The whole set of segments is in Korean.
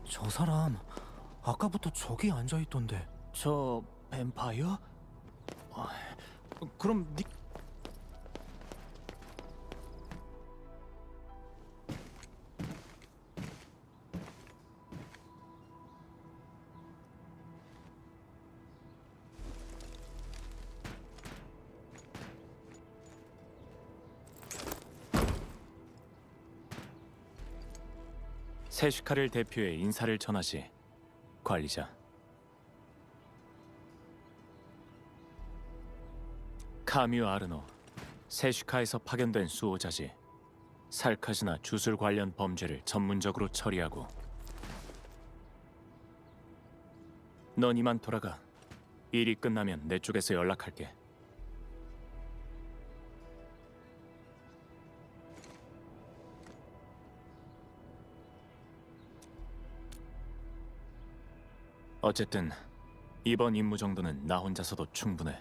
저 사람 아까부터 저기 앉아있던데. 저 뱀파이어? 그럼 니... 세슈카를 대표해 인사를 전하시. 관리자. 카뮤 아르노. 세슈카에서 파견된 수호자지. 살카즈나 주술 관련 범죄를 전문적으로 처리하고. 넌 이만 돌아가. 일이 끝나면 내 쪽에서 연락할게. 어쨌든 이번 임무 정도는 나 혼자서도 충분해.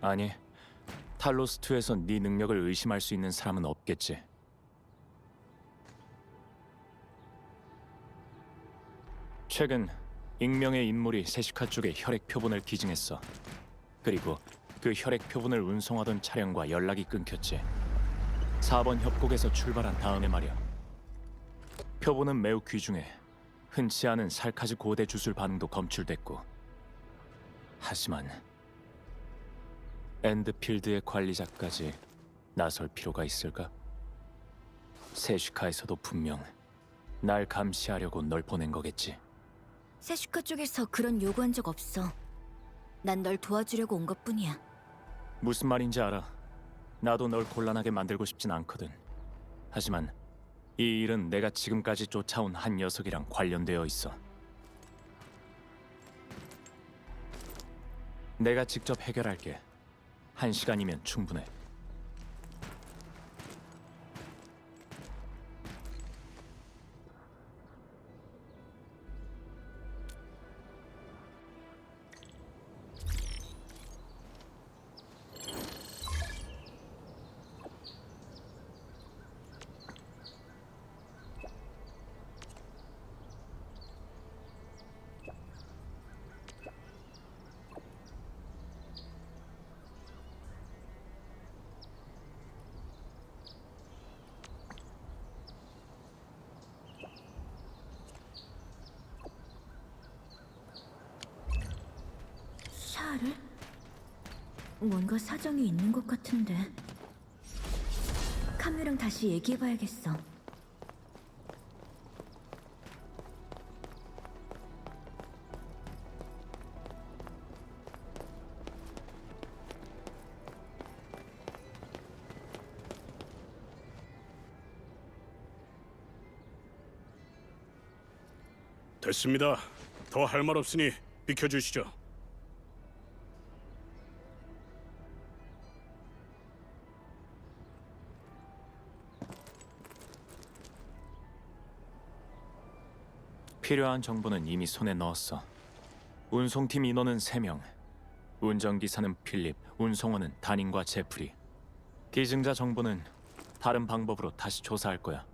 아니, 탈로스2에선 네 능력을 의심할 수 있는 사람은 없겠지. 최근 익명의 인물이 세시카 쪽에 혈액 표본을 기증했어. 그리고 그 혈액 표본을 운송하던 차량과 연락이 끊겼지. 4번 협곡에서 출발한 다음에 말이야. 표본은 매우 귀중해. 흔치 않은 살카즈 고대 주술 반응도 검출됐고. 하지만 엔드필드의 관리자까지 나설 필요가 있을까? 세슈카에서도 분명 날 감시하려고 널 보낸 거겠지. 세슈카 쪽에서 그런 요구한 적 없어. 난 널 도와주려고 온 것뿐이야. 무슨 말인지 알아. 나도 널 곤란하게 만들고 싶진 않거든. 하지만 이 일은 내가 지금까지 쫓아온 한 녀석이랑 관련되어 있어. 내가 직접 해결할게. 1시간이면 충분해. 샤를? 뭔가 사정이 있는 것 같은데. 카뮤랑 다시 얘기해봐야겠어. 됐습니다. 더 할 말 없으니 비켜주시죠. 필요한 정보는 이미 손에 넣었어. 운송팀 인원은 3명. 운전기사는 필립, 운송원은 다닌과 제프리. 기증자 정보는 다른 방법으로 다시 조사할 거야.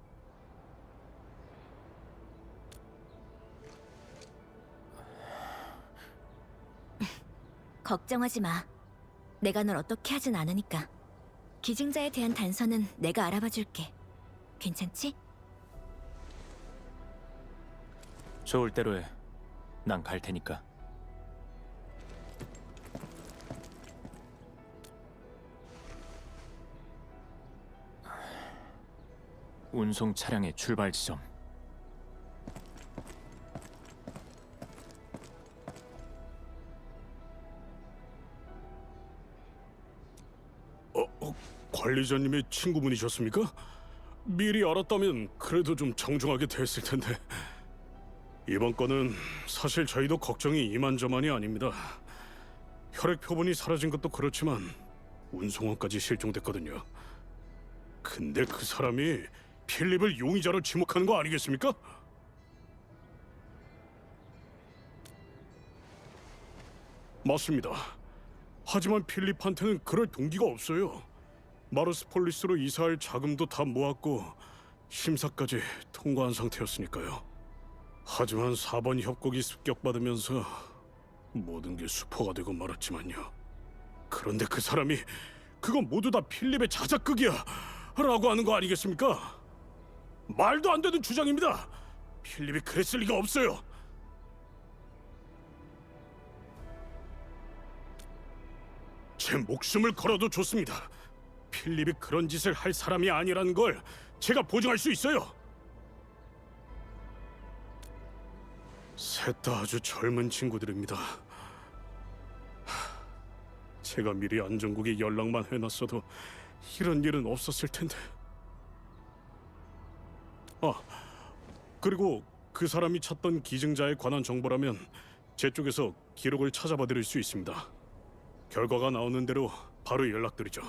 걱정하지 마. 내가 널 어떻게 하진 않으니까. 기증자에 대한 단서는 내가 알아봐줄게. 괜찮지? 좋을 대로 해. 난 갈 테니까. 운송 차량의 출발 지점. 관리자님의 친구분이셨습니까? 미리 알았다면 그래도 좀 정중하게 됐을 텐데. 이번 건은 사실 저희도 걱정이 이만저만이 아닙니다. 혈액 표본이 사라진 것도 그렇지만 운송원까지 실종됐거든요. 근데 그 사람이 필립을 용의자로 지목하는 거 아니겠습니까? 맞습니다. 하지만 필립한테는 그럴 동기가 없어요. 마르스폴리스로 이사할 자금도 다 모았고 심사까지 통과한 상태였으니까요. 하지만 4번 협곡이 습격받으면서 모든 게 수포가 되고 말았지만요. 그런데 그 사람이 그건 모두 다 필립의 자작극이야 라고 하는 거 아니겠습니까? 말도 안 되는 주장입니다. 필립이 그랬을 리가 없어요. 제 목숨을 걸어도 좋습니다. 필립이 그런 짓을 할 사람이 아니라는 걸 제가 보증할 수 있어요. 셋 다 아주 젊은 친구들입니다. 제가 미리 안전국에 연락만 해놨어도 이런 일은 없었을 텐데. 그리고 그 사람이 찾던 기증자에 관한 정보라면 제 쪽에서 기록을 찾아봐 드릴 수 있습니다. 결과가 나오는 대로 바로 연락드리죠.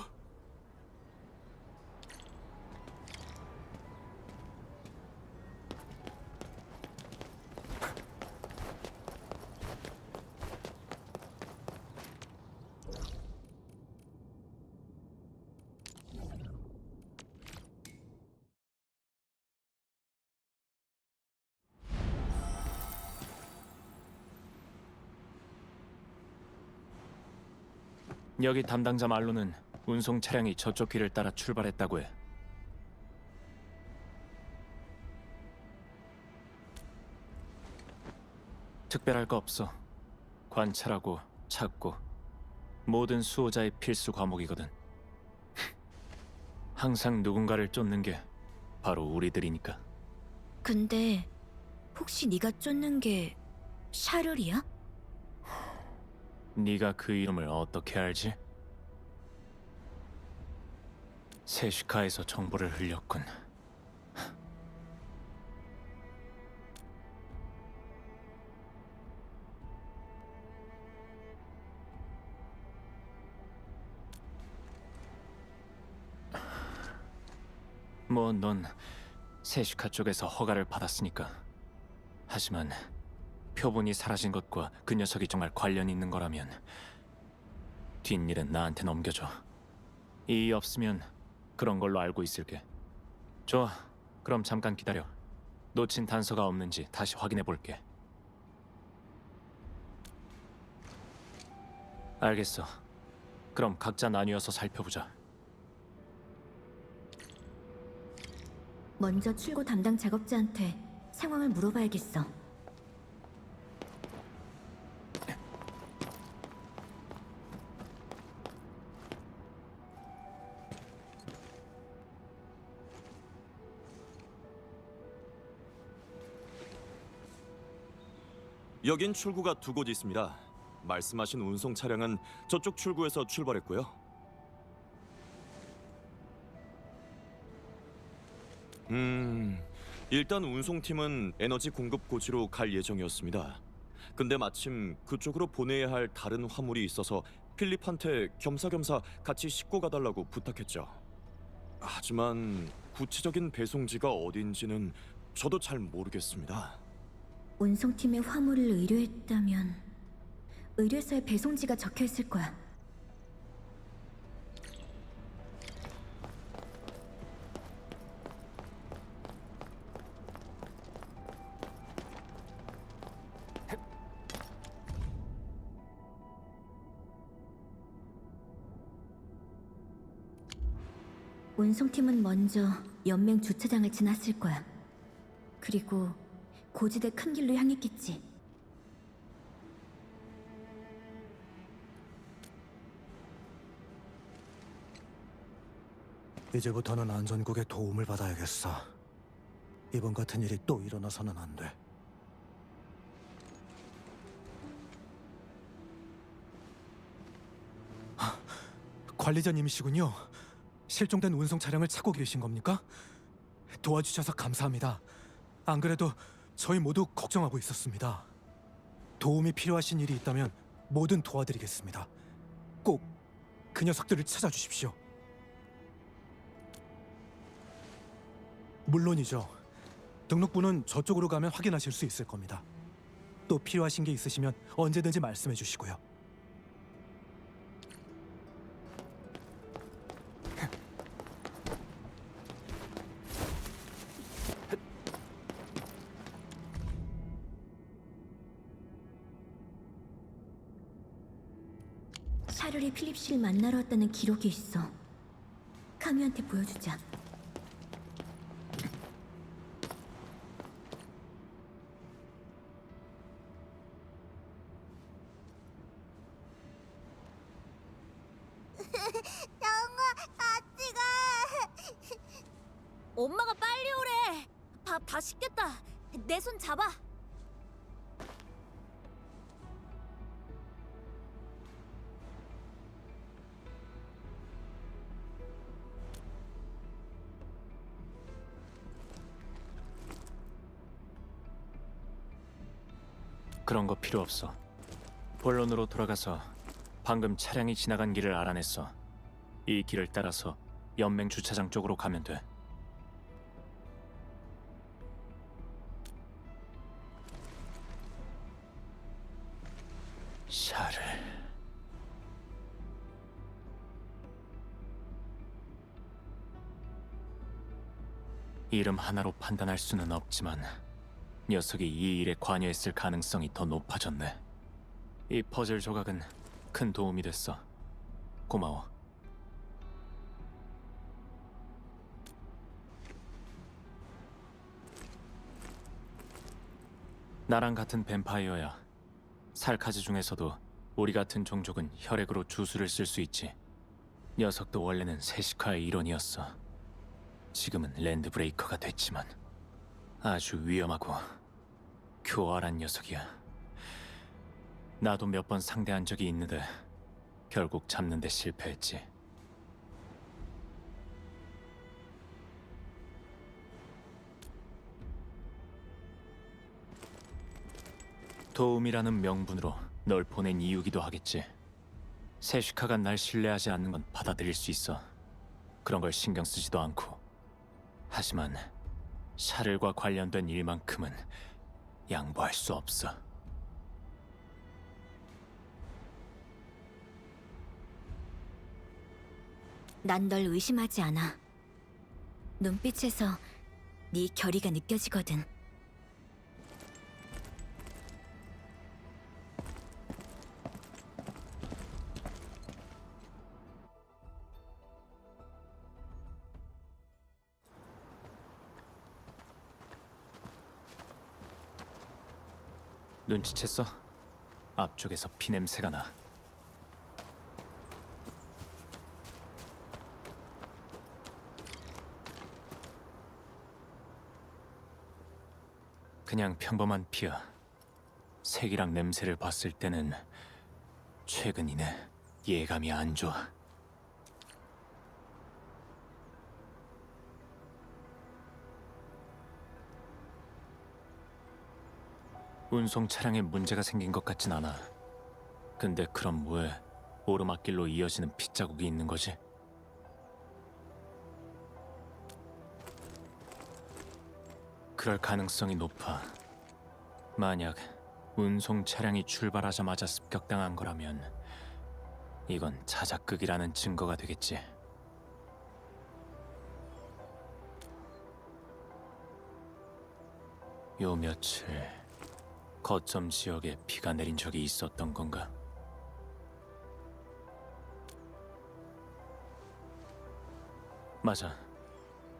여기 담당자 말로는 운송 차량이 저쪽 길을 따라 출발했다고 해. 특별할 거 없어. 관찰하고 찾고 모든 수호자의 필수 과목이거든. 항상 누군가를 쫓는 게 바로 우리들이니까. 근데 혹시 네가 쫓는 게 샤를이야? 네가 그 이름을 어떻게 알지? 세시카에서 정보를 흘렸군. 뭐 넌 세시카 쪽에서 허가를 받았으니까. 하지만 표본이 사라진 것과 그 녀석이 정말 관련이 있는 거라면 뒷일은 나한테 넘겨줘. 이의 없으면 그런 걸로 알고 있을게. 좋아, 그럼 잠깐 기다려. 놓친 단서가 없는지 다시 확인해 볼게. 알겠어. 그럼 각자 나뉘어서 살펴보자. 먼저 출고 담당 작업자한테 상황을 물어봐야겠어. 여긴 출구가 두 곳 있습니다. 말씀하신 운송 차량은 저쪽 출구에서 출발했고요. 일단 운송팀은 에너지 공급 고지로 갈 예정이었습니다. 근데 마침 그쪽으로 보내야 할 다른 화물이 있어서 필립한테 겸사겸사 같이 싣고 가달라고 부탁했죠. 하지만 구체적인 배송지가 어딘지는 저도 잘 모르겠습니다. 운송팀의 화물을 의뢰했다면 의뢰서에 배송지가 적혀 있을 거야. 운송팀은 먼저 연맹 주차장을 지났을 거야. 그리고 고지대 큰 길로 향했겠지. 이제부터는 안전국의 도움을 받아야겠어. 이번 같은 일이 또 일어나서는 안 돼. 관리자님이시군요. 실종된 운송 차량을 찾고 계신 겁니까? 도와주셔서 감사합니다. 안 그래도 저희 모두 걱정하고 있었습니다. 도움이 필요하신 일이 있다면 뭐든 도와드리겠습니다. 꼭 그 녀석들을 찾아주십시오. 물론이죠. 등록부는 저쪽으로 가면 확인하실 수 있을 겁니다. 또 필요하신 게 있으시면 언제든지 말씀해 주시고요. 샤를이 필립 씨를 만나러 왔다는 기록이 있어. 카미한테 보여주자. 영아, 같이 가. 엄마가 빨리 오래. 밥 다 식겠다. 내 손 잡아. 그런 거 필요 없어. 본론으로 돌아가서 방금 차량이 지나간 길을 알아냈어. 이 길을 따라서 연맹 주차장 쪽으로 가면 돼. 샤를. 이름 하나로 판단할 수는 없지만 녀석이 이 일에 관여했을 가능성이 더 높아졌네. 이 퍼즐 조각은 큰 도움이 됐어. 고마워. 나랑 같은 뱀파이어야. 살카즈 중에서도 우리 같은 종족은 혈액으로 주술을 쓸 수 있지. 녀석도 원래는 세시카의 일원이었어. 지금은 랜드 브레이커가 됐지만 아주 위험하고 교활한 녀석이야. 나도 몇 번 상대한 적이 있는데 결국 잡는 데 실패했지. 도움이라는 명분으로 널 보낸 이유기도 하겠지. 세시카가 날 신뢰하지 않는 건 받아들일 수 있어. 그런 걸 신경 쓰지도 않고. 하지만 샤를과 관련된 일만큼은 양보할 수 없어. 난 널 의심하지 않아. 눈빛에서 네 결의가 느껴지거든. 눈치챘어? 앞쪽에서 피냄새가 나. 그냥 평범한 피야. 색이랑 냄새를 봤을 때는 최근이네. 예감이 안 좋아. 운송 차량에 문제가 생긴 것 같진 않아. 근데 그럼 왜 오르막길로 이어지는 핏자국이 있는 거지? 그럴 가능성이 높아. 만약 운송 차량이 출발하자마자 습격당한 거라면 이건 자작극이라는 증거가 되겠지. 요 며칠 거점 지역에 비가 내린 적이 있었던 건가? 맞아.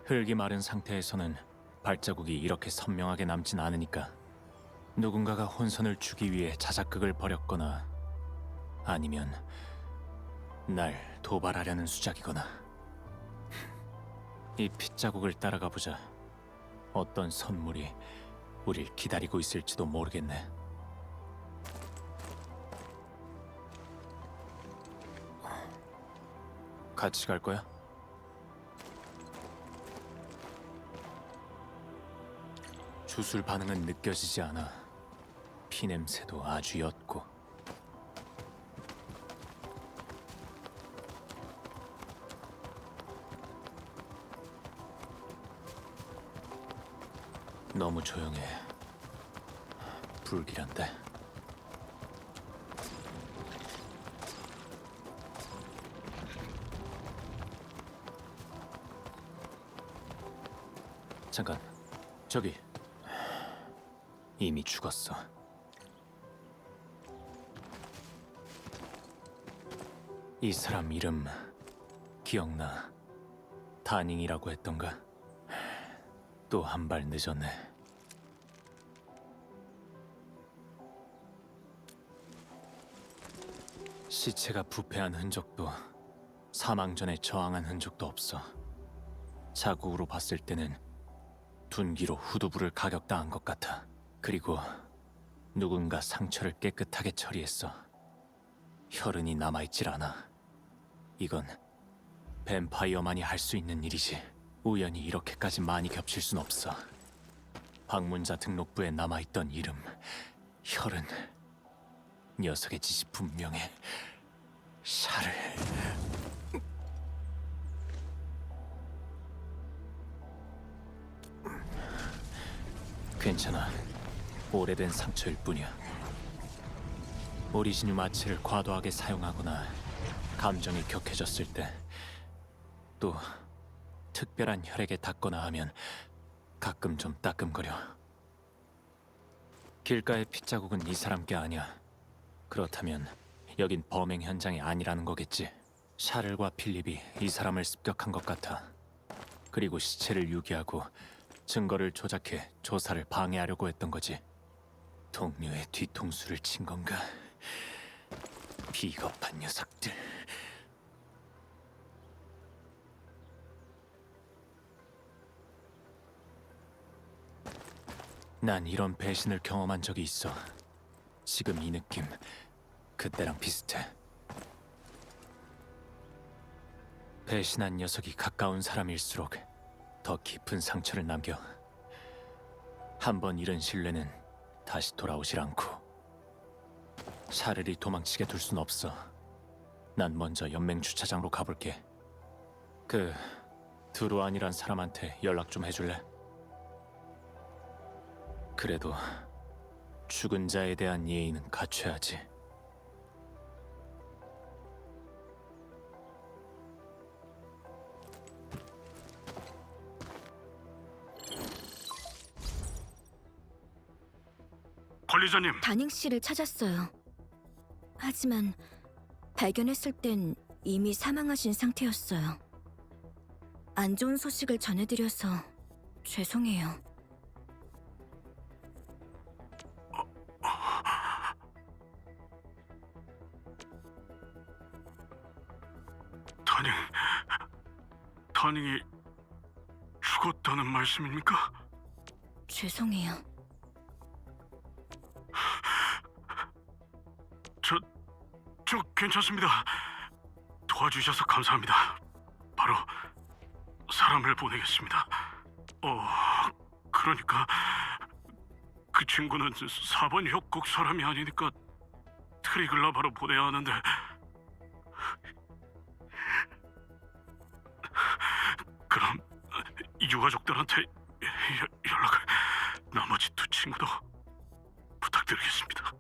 흙이 마른 상태에서는 발자국이 이렇게 선명하게 남진 않으니까 누군가가 혼선을 주기 위해 자작극을 벌였거나 아니면 날 도발하려는 수작이거나. 이 핏자국을 따라가 보자. 어떤 선물이 우릴 기다리고 있을지도 모르겠네. 같이 갈 거야? 주술 반응은 느껴지지 않아. 피냄새도 아주 옅고. 너무 조용해. 불길한데. 잠깐, 저기. 이미 죽었어. 이 사람 이름 기억나? 다닝이라고 했던가? 또 한 발 늦었네. 시체가 부패한 흔적도 사망 전에 저항한 흔적도 없어. 자국으로 봤을 때는 둔기로 후두부를 가격당한 것 같아. 그리고 누군가 상처를 깨끗하게 처리했어. 혈흔이 남아있질 않아. 이건 뱀파이어만이 할 수 있는 일이지. 우연히 이렇게까지 많이 겹칠 순 없어. 방문자 등록부에 남아있던 이름, 혈흔. 녀석의 짓이 분명해. 샤를... 괜찮아. 오래된 상처일 뿐이야. 오리지뉴 마취를 과도하게 사용하거나 감정이 격해졌을 때, 또 특별한 혈액에 닿거나 하면 가끔 좀 따끔거려. 길가의 핏자국은 이 사람 게 아니야. 그렇다면 여긴 범행 현장이 아니라는 거겠지. 샤를과 필립이 이 사람을 습격한 것 같아. 그리고 시체를 유기하고 증거를 조작해 조사를 방해하려고 했던 거지. 동료의 뒤통수를 친 건가? 비겁한 녀석들. 난 이런 배신을 경험한 적이 있어. 지금 이 느낌, 그때랑 비슷해. 배신한 녀석이 가까운 사람일수록 더 깊은 상처를 남겨. 한 번 잃은 신뢰는 다시 돌아오질 않고. 샤를이 도망치게 둘 순 없어. 난 먼저 연맹 주차장으로 가볼게. 그 드루안이란 사람한테 연락 좀 해줄래? 그래도 죽은 자에 대한 예의는 갖춰야지. 관리자님, 다닝 씨를 찾았어요. 하지만 발견했을 땐 이미 사망하신 상태였어요. 안 좋은 소식을 전해드려서 죄송해요. 다닝이 죽었다는 말씀입니까? 죄송해요. 저 괜찮습니다. 도와주셔서 감사합니다. 바로 사람을 보내겠습니다. 그러니까 그 친구는 4번 협곡 사람이 아니니까 트리글라바로 보내야 하는데 그럼 유가족들한테 연락을 나머지 두 친구도 부탁드리겠습니다.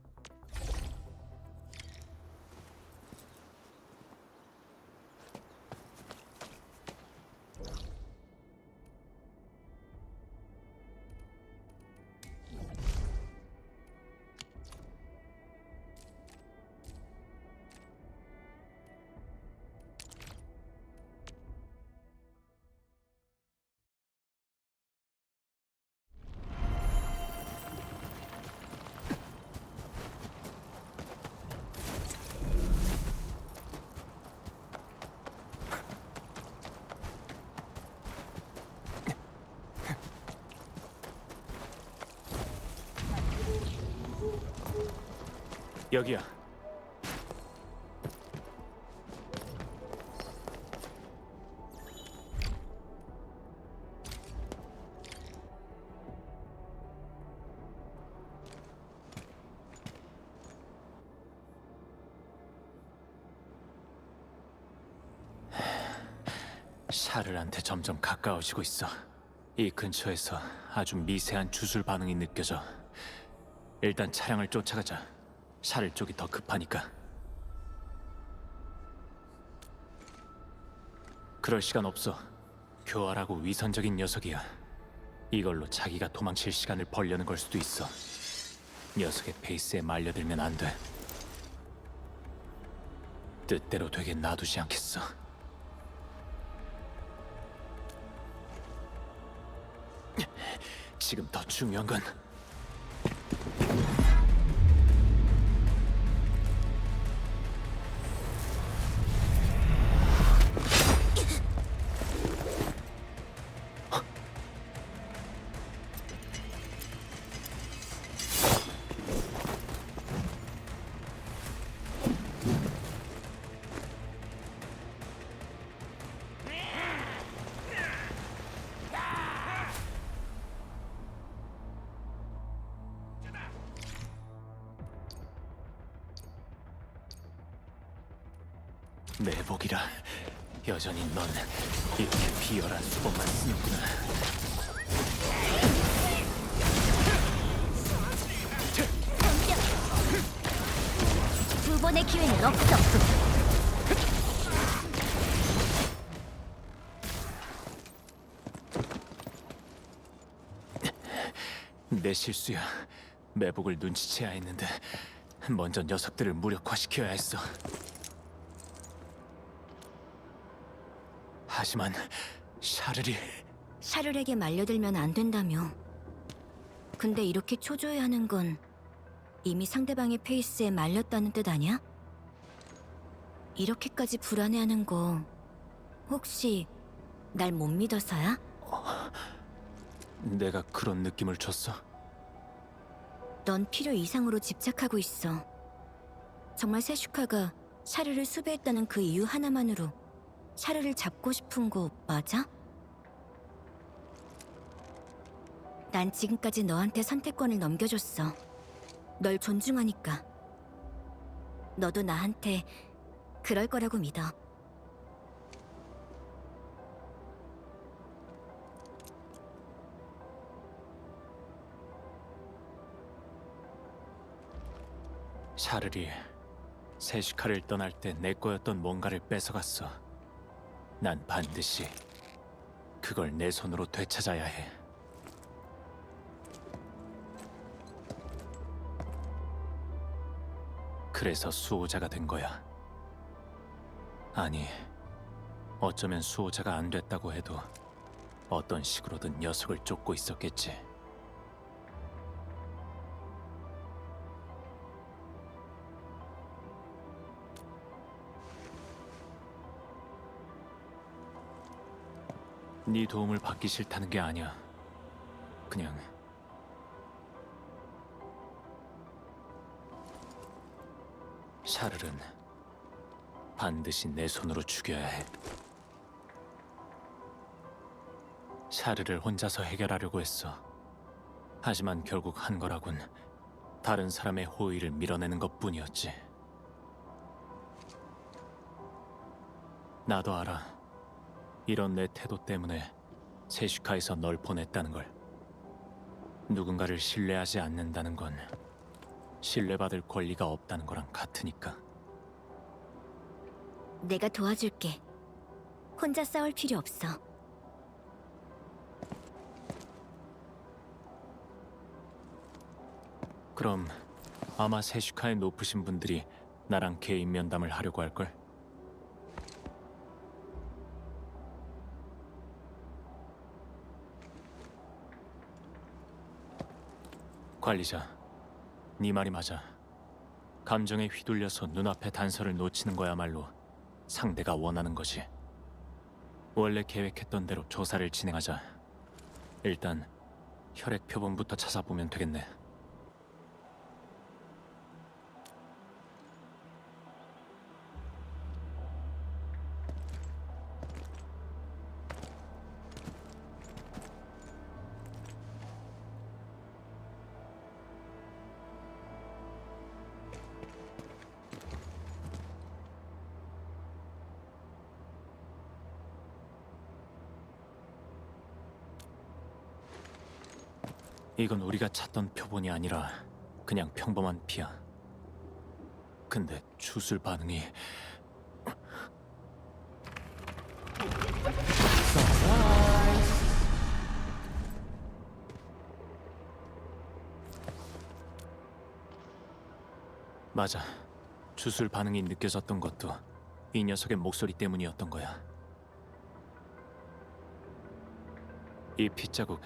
여기야. 샤를한테 점점 가까워지고 있어. 이 근처에서 아주 미세한 주술 반응이 느껴져. 일단 차량을 쫓아가자. 샤를 쪽이 더 급하니까. 그럴 시간 없어. 교활하고 위선적인 녀석이야. 이걸로 자기가 도망칠 시간을 벌려는 걸 수도 있어. 녀석의 페이스에 말려들면 안 돼. 뜻대로 되게 놔두지 않겠어. 지금 더 중요한 건 매복이라. 여전히 넌 이렇게 비열한 수법만 쓰는구나. 두 번의 기회는 없어. 내 실수야. 매복을 눈치채야 했는데 먼저 녀석들을 무력화시켜야 했어. 하지만 샤르리... 샤를에게 말려들면 안 된다며. 근데 이렇게 초조해하는 건 이미 상대방의 페이스에 말렸다는 뜻 아니야? 이렇게까지 불안해하는 거 혹시 날 못 믿어서야? 내가 그런 느낌을 줬어? 넌 필요 이상으로 집착하고 있어. 정말 세슈카가 샤르를 수배했다는 그 이유 하나만으로 샤르를 잡고 싶은 거 맞아? 난 지금까지 너한테 선택권을 넘겨줬어. 널 존중하니까. 너도 나한테 그럴 거라고 믿어. 샤르리, 세시카를 떠날 때 내 거였던 뭔가를 뺏어갔어. 난 반드시 그걸 내 손으로 되찾아야 해. 그래서 수호자가 된 거야. 아니, 어쩌면 수호자가 안 됐다고 해도 어떤 식으로든 녀석을 쫓고 있었겠지. 네 도움을 받기 싫다는 게 아니야. 그냥 샤를은 반드시 내 손으로 죽여야 해. 샤르를 혼자서 해결하려고 했어. 하지만 결국 한 거라곤 다른 사람의 호의를 밀어내는 것뿐이었지. 나도 알아. 이런 내 태도 때문에 세슈카에서 널 보냈다는 걸. 누군가를 신뢰하지 않는다는 건 신뢰받을 권리가 없다는 거랑 같으니까. 내가 도와줄게. 혼자 싸울 필요 없어. 그럼 아마 세슈카의 높으신 분들이 나랑 개인 면담을 하려고 할걸? 관리자, 네 말이 맞아. 감정에 휘둘려서 눈앞의 단서를 놓치는 거야말로 상대가 원하는 거지. 원래 계획했던 대로 조사를 진행하자. 일단 혈액 표본부터 찾아보면 되겠네. 이건 우리가 찾던 표본이 아니라 그냥 평범한 피야. 근데 주술 반응이... 맞아. 주술 반응이 느껴졌던 것도 이 녀석의 목소리 때문이었던 거야. 이 핏자국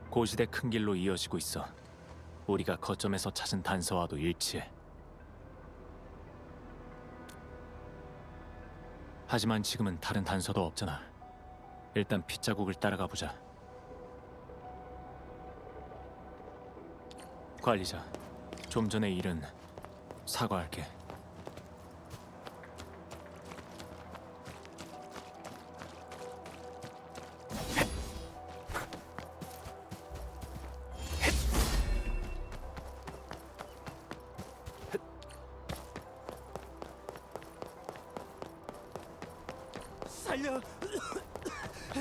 고지대 큰 길로 이어지고 있어. 우리가 거점에서 찾은 단서와도 일치해. 하지만 지금은 다른 단서도 없잖아. 일단 핏자국을 따라가 보자. 관리자, 좀 전의 일은 사과할게.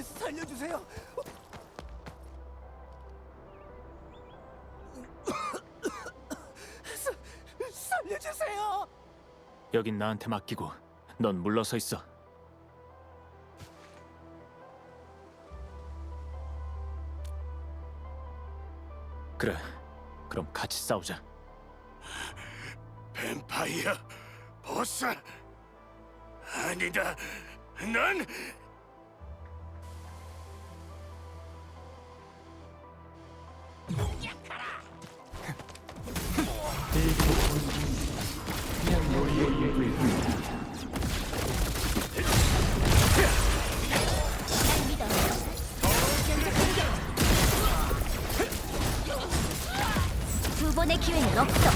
살려주세요. 살려주세요. 여긴 나한테 맡기고 넌 물러서 있어. 그래, 그럼 같이 싸우자. 뱀파이어 보스 아니다. 난 두 번의 기회는 없어.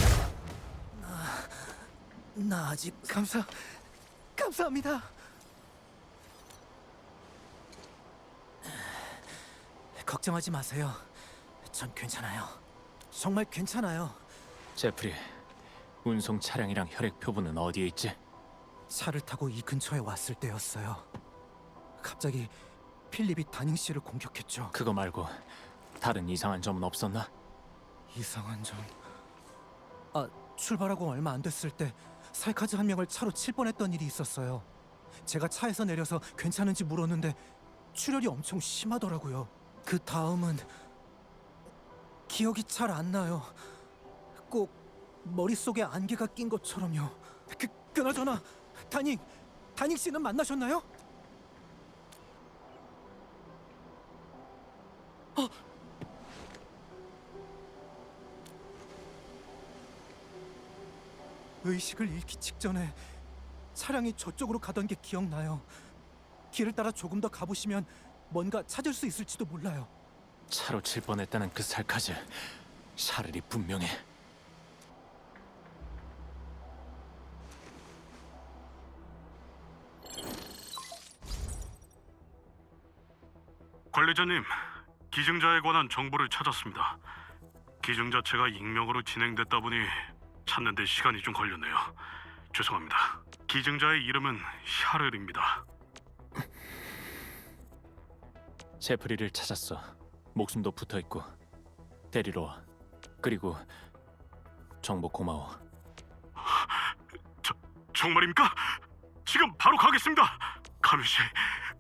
나 아직 감사합니다. 걱정하지 마세요. 전 괜찮아요. 정말 괜찮아요. 제프리, 운송 차량이랑 혈액 표본은 어디에 있지? 차를 타고 이 근처에 왔을 때였어요. 갑자기 필립이 다닝 씨를 공격했죠. 그거 말고 다른 이상한 점은 없었나? 이상한 점. 출발하고 얼마 안 됐을 때 살카즈 한 명을 차로 칠 뻔했던 일이 있었어요. 제가 차에서 내려서 괜찮은지 물었는데 출혈이 엄청 심하더라고요. 그 다음은 기억이 잘 안 나요. 꼭 머릿속에 안개가 낀 것처럼요. 그나저나 다닝 씨는 만나셨나요? 의식을 잃기 직전에 차량이 저쪽으로 가던 게 기억나요. 길을 따라 조금 더 가보시면 뭔가 찾을 수 있을지도 몰라요. 차로 칠 뻔했다는 그 살카즈, 샤를이 분명해. 관리자님, 기증자에 관한 정보를 찾았습니다. 기증 자체가 익명으로 진행됐다 보니 찾는 데 시간이 좀 걸렸네요. 죄송합니다. 기증자의 이름은 샤를입니다. 제프리를 찾았어. 목숨도 붙어있고. 데리러 와. 그리고 정보 고마워. 정말입니까? 지금 바로 가겠습니다. 카뮤 씨,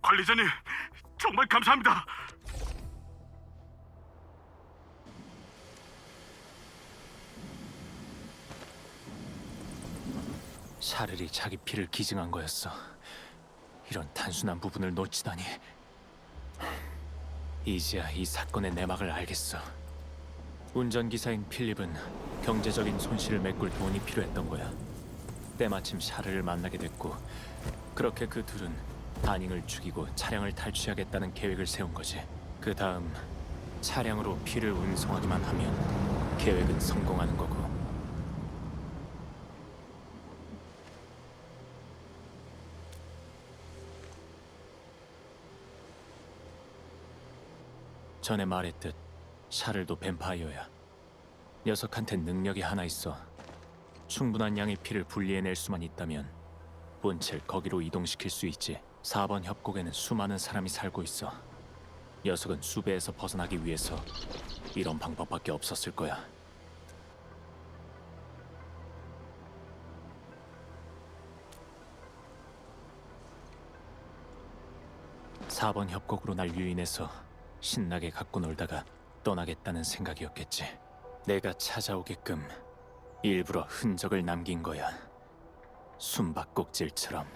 관리자님, 정말 감사합니다. 샤를이 자기 피를 기증한 거였어. 이런 단순한 부분을 놓치다니. 이제야 이 사건의 내막을 알겠어. 운전기사인 필립은 경제적인 손실을 메꿀 돈이 필요했던 거야. 때마침 샤를을 만나게 됐고, 그렇게 그 둘은 다닝을 죽이고 차량을 탈취하겠다는 계획을 세운 거지. 그 다음 차량으로 피를 운송하기만 하면 계획은 성공하는 거고. 전에 말했듯 샤를도 뱀파이어야. 녀석한텐 능력이 하나 있어. 충분한 양의 피를 분리해낼 수만 있다면 본체를 거기로 이동시킬 수 있지. 4번 협곡에는 수많은 사람이 살고 있어. 녀석은 수배에서 벗어나기 위해서 이런 방법밖에 없었을 거야. (4번) 협곡으로 날 유인해서 신나게 갖고 놀다가 떠나겠다는 생각이었겠지. 내가 찾아오게끔 일부러 흔적을 남긴 거야. 숨바꼭질처럼.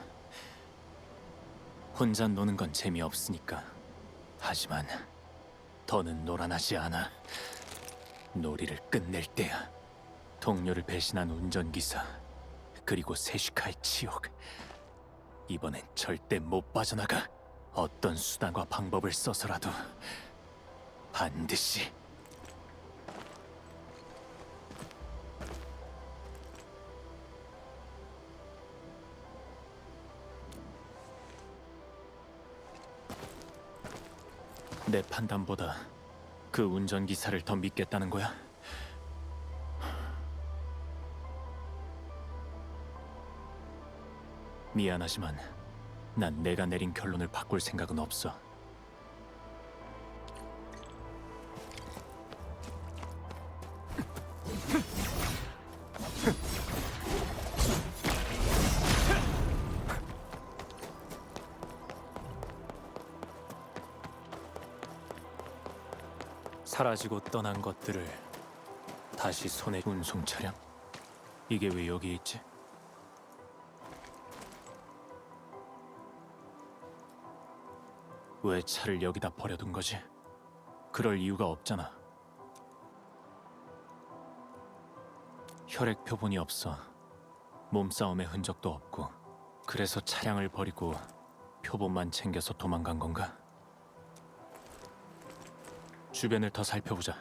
혼자 노는 건 재미없으니까. 하지만 더는 놀아나지 않아. 놀이를 끝낼 때야. 동료를 배신한 운전기사, 그리고 세슈카의 치욕. 이번엔 절대 못 빠져나가. 어떤 수단과 방법을 써서라도 반드시. 내 판단보다 그 운전기사를 더 믿겠다는 거야? 미안하지만 난 내가 내린 결론을 바꿀 생각은 없어. 사라지고 떠난 것들을 다시 손에 운송 차량? 이게 왜 여기 있지? 왜 차를 여기다 버려둔 거지? 그럴 이유가 없잖아. 혈액 표본이 없어. 몸싸움의 흔적도 없고. 그래서 차량을 버리고 표본만 챙겨서 도망간 건가? 주변을 더 살펴보자.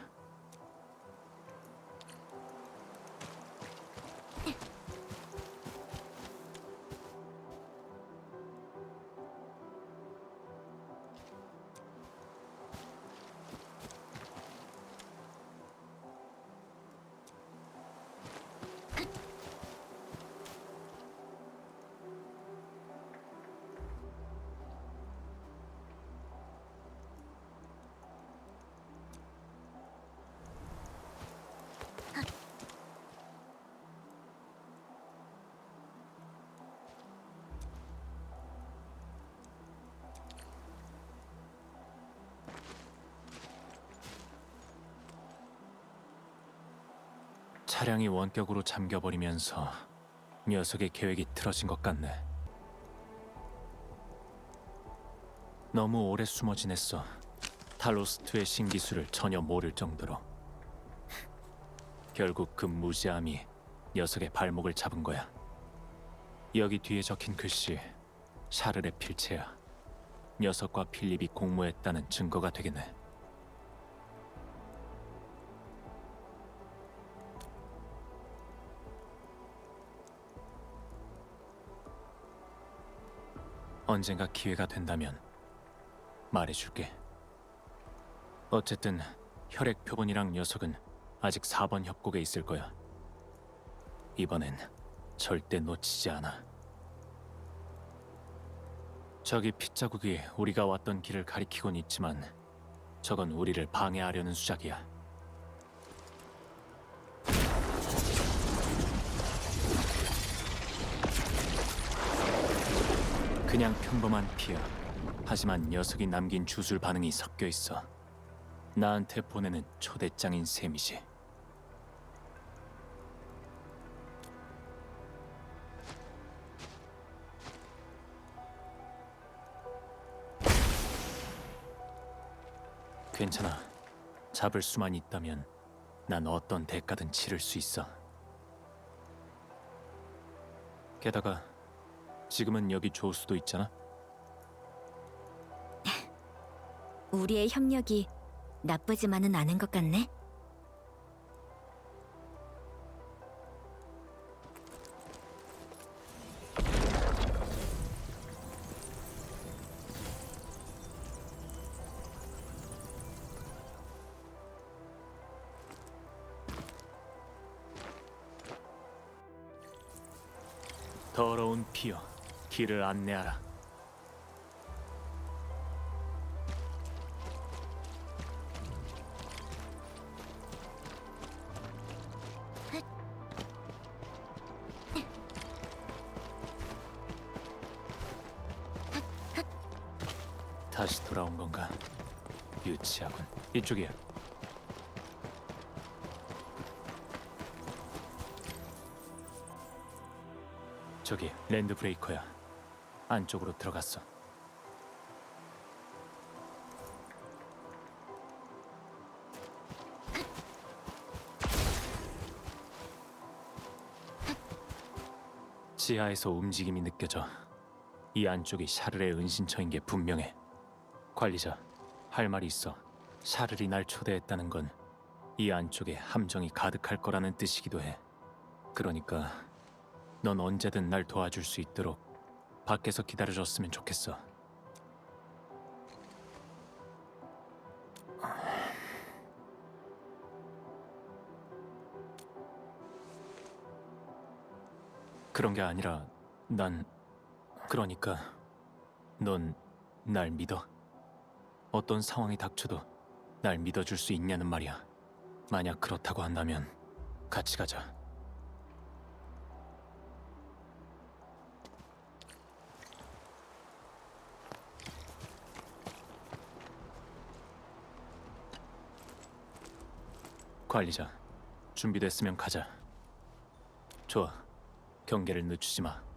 차량이 원격으로 잠겨버리면서 녀석의 계획이 틀어진 것 같네. 너무 오래 숨어 지냈어. 탈로스트의 신기술을 전혀 모를 정도로. 결국 그 무지함이 녀석의 발목을 잡은 거야. 여기 뒤에 적힌 글씨, 샤를의 필체야. 녀석과 필립이 공모했다는 증거가 되겠네. 언젠가 기회가 된다면 말해줄게. 어쨌든 혈액 표본이랑 녀석은 아직 4번 협곡에 있을 거야. 이번엔 절대 놓치지 않아. 저기 핏자국이 우리가 왔던 길을 가리키곤 있지만 저건 우리를 방해하려는 수작이야. 그냥 평범한 피야. 하지만 녀석이 남긴 주술 반응이 섞여 있어. 나한테 보내는 초대장인 셈이지. 괜찮아. 잡을 수만 있다면 난 어떤 대가든 치를 수 있어. 게다가 지금은 여기 조수도 있잖아. 우리의 협력이 나쁘지만은 않은 것 같네. 더러운 피여, 길을 안내하라. 다시 돌아온 건가? 유치하군. 이쪽이야. 저기 랜드 브레이커야. 안쪽으로 들어갔어. 지하에서 움직임이 느껴져. 이 안쪽이 샤를의 은신처인 게 분명해. 관리자, 할 말이 있어. 샤를이 날 초대했다는 건 이 안쪽에 함정이 가득할 거라는 뜻이기도 해. 그러니까 넌 언제든 날 도와줄 수 있도록 밖에서 기다려줬으면 좋겠어. 그런 게 아니라 그러니까 넌 날 믿어? 어떤 상황이 닥쳐도 날 믿어줄 수 있냐는 말이야. 만약 그렇다고 한다면 같이 가자. 관리자, 준비됐으면 가자. 좋아, 경계를 늦추지 마.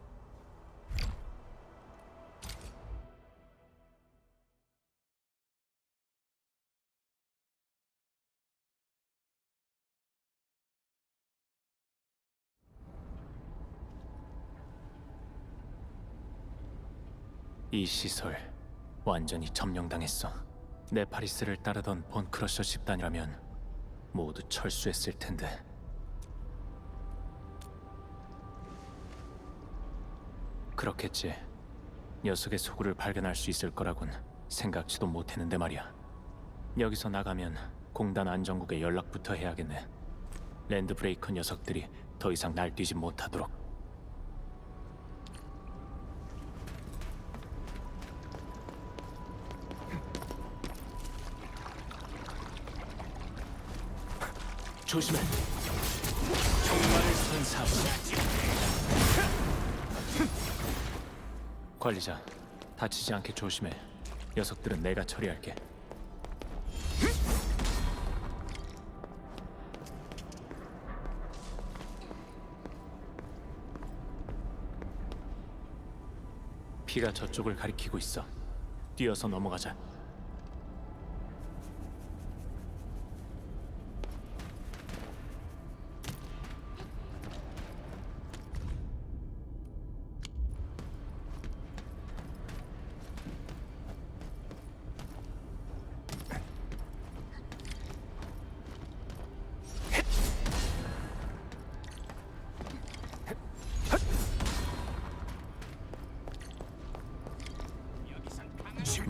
이 시설 완전히 점령당했어. 네파리스를 따르던 본크러셔 집단이라면 모두 철수했을 텐데. 그렇겠지. 녀석의 소굴을 발견할 수 있을 거라곤 생각지도 못했는데 말이야. 여기서 나가면 공단 안정국에 연락부터 해야겠네. 랜드브레이커 녀석들이 더 이상 날뛰지 못하도록. 조심해. 총알을 선사하지. 관리자, 다치지 않게 조심해. 녀석들은 내가 처리할게. 피가 저쪽을 가리키고 있어. 뛰어서 넘어가자.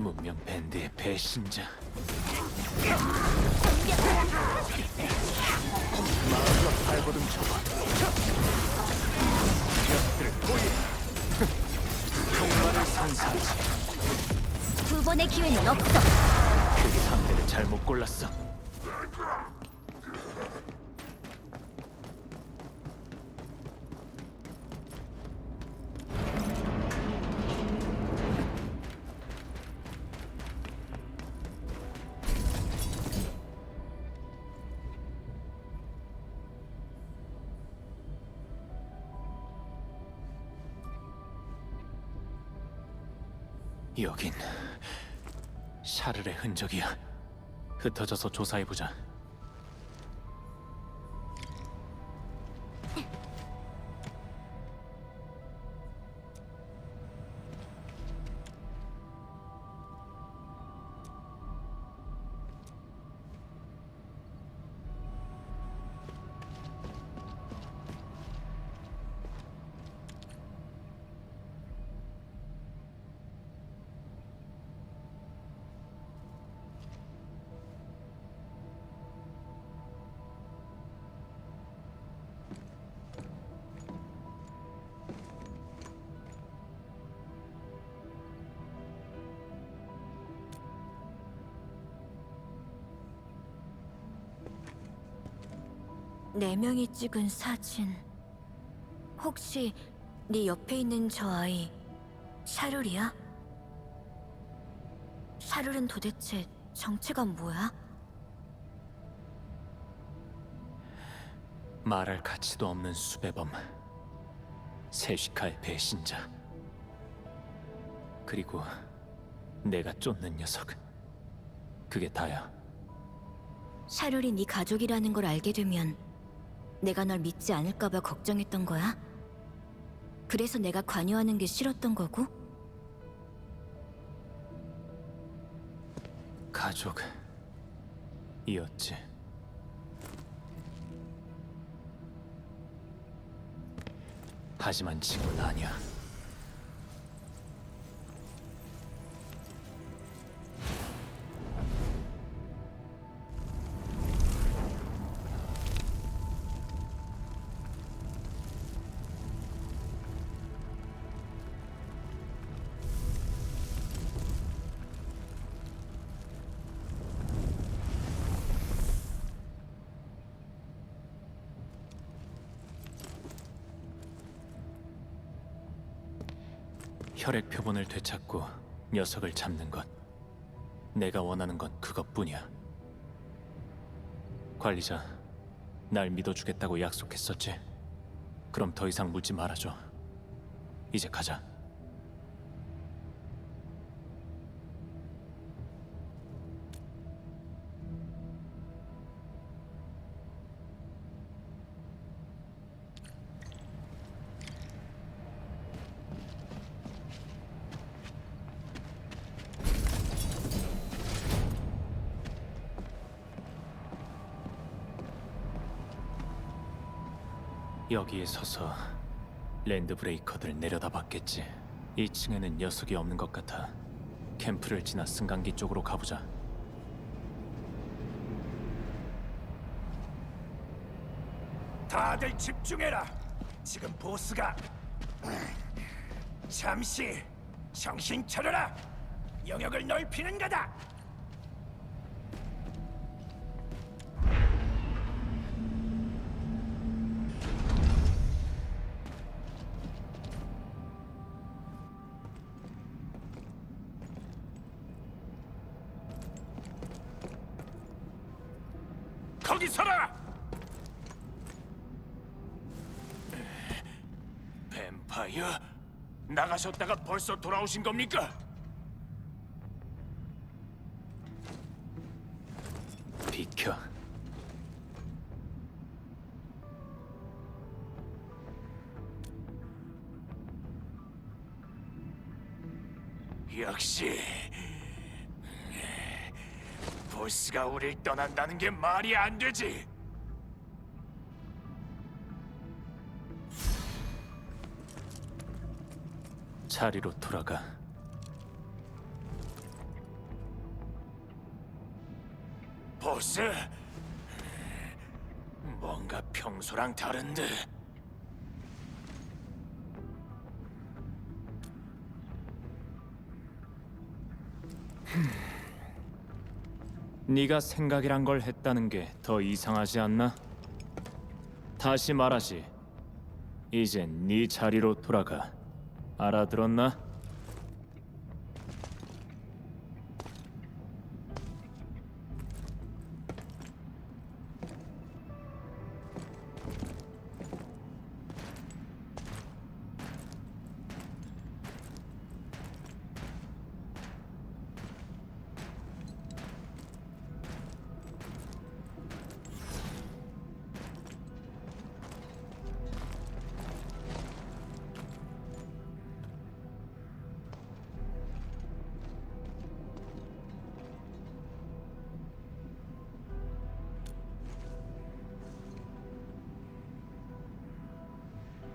문명 밴드의 배신자. 마음껏 발버둥 쳐봐. 녀석들을 포위해. 종말을 선사하지. 두 번의 기회는 없어. 그 상대를 잘못 골랐어. 여긴 샤를의 흔적이야. 흩어져서 조사해보자. 네 명이 찍은 사진. 혹시 네 옆에 있는 저 아이 샤룰이야? 샤룰은 도대체 정체가 뭐야? 말할 가치도 없는 수배범. 세시카의 배신자. 그리고 내가 쫓는 녀석. 그게 다야. 샤룰이 네 가족이라는 걸 알게 되면 내가 널 믿지 않을까봐 걱정했던 거야? 그래서 내가 관여하는 게 싫었던 거고? 가족이었지. 하지만 지금은 아니야. 혈액 표본을 되찾고 녀석을 잡는 것. 내가 원하는 건 그것뿐이야. 관리자, 날 믿어주겠다고 약속했었지. 그럼 더 이상 묻지 말아줘. 이제 가자. 여기에 서서 랜드 브레이커들 내려다봤겠지. 2층에는 녀석이 없는 것 같아. 캠프를 지나 승강기 쪽으로 가보자. 다들 집중해라. 지금 보스가 잠시 정신 차려라. 영역을 넓히는 거다. 거기 서라. 뱀파이어? 나가셨다가 벌써 돌아오신 겁니까? 비켜. 역시 보스가 우릴 떠난다는 게 말이 안 되지. 자리로 돌아가. 보스, 뭔가 평소랑 다른데. 네가 생각이란 걸 했다는 게 더 이상하지 않나? 다시 말하지. 이젠 네 자리로 돌아가. 알아들었나?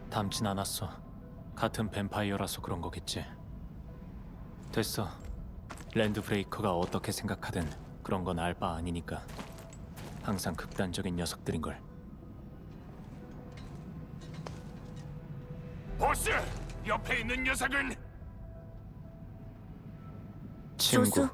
닮진 않았어. 같은 뱀파이어라서 그런 거겠지. 됐어. 랜드 브레이커가 어떻게 생각하든 그런 건 알 바 아니니까. 항상 극단적인 녀석들인걸. 보스, 옆에 있는 녀석은 친구. 조수?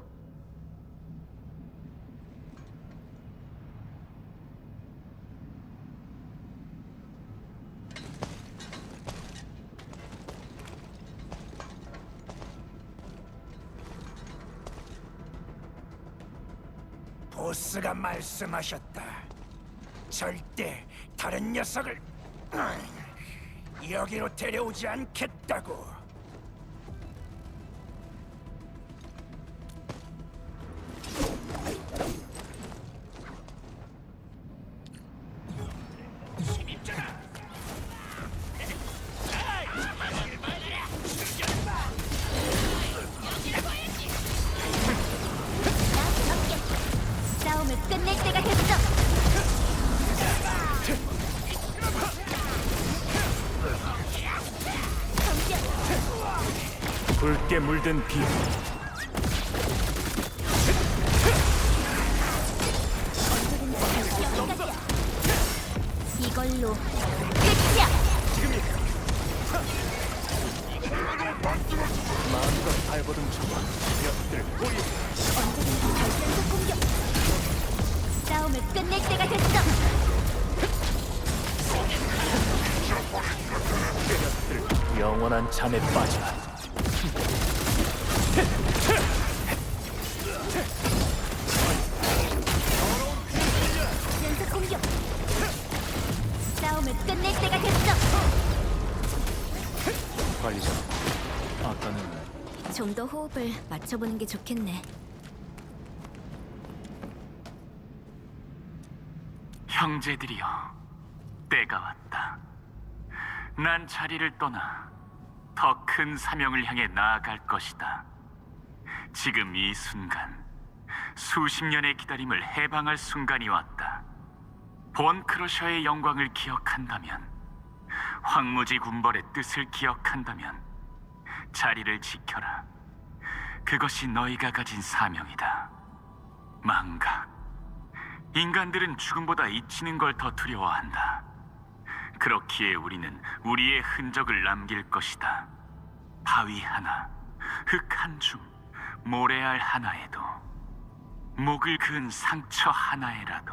보스가 말씀하셨다. 절대 다른 녀석을 여기로 데려오지 않겠다고. 침입자다. 붉게 물든 비. 여기까지야. 이걸로 끝이야. 마음껏 발버둥 쳐봐. 녀석들 꼬리. 언제든지 발전소 공격. 싸움을 끝낼 때가 됐어. 영원한 잠에 빠져. 연속 공격. 싸움을 끝낼 때가 됐어. 관리자, 아까는 좀 더 호흡을 맞춰보는 게 좋겠네. 형제들이여, 때가 왔다. 난 자리를 떠나 더 큰 사명을 향해 나아갈 것이다. 지금 이 순간, 수십 년의 기다림을 해방할 순간이 왔다. 본 크러셔의 영광을 기억한다면, 황무지 군벌의 뜻을 기억한다면 자리를 지켜라. 그것이 너희가 가진 사명이다. 망각. 인간들은 죽음보다 잊히는 걸 더 두려워한다. 그렇기에 우리는 우리의 흔적을 남길 것이다. 바위 하나, 흙 한 줌, 모래알 하나에도, 목을 그은 상처 하나에라도.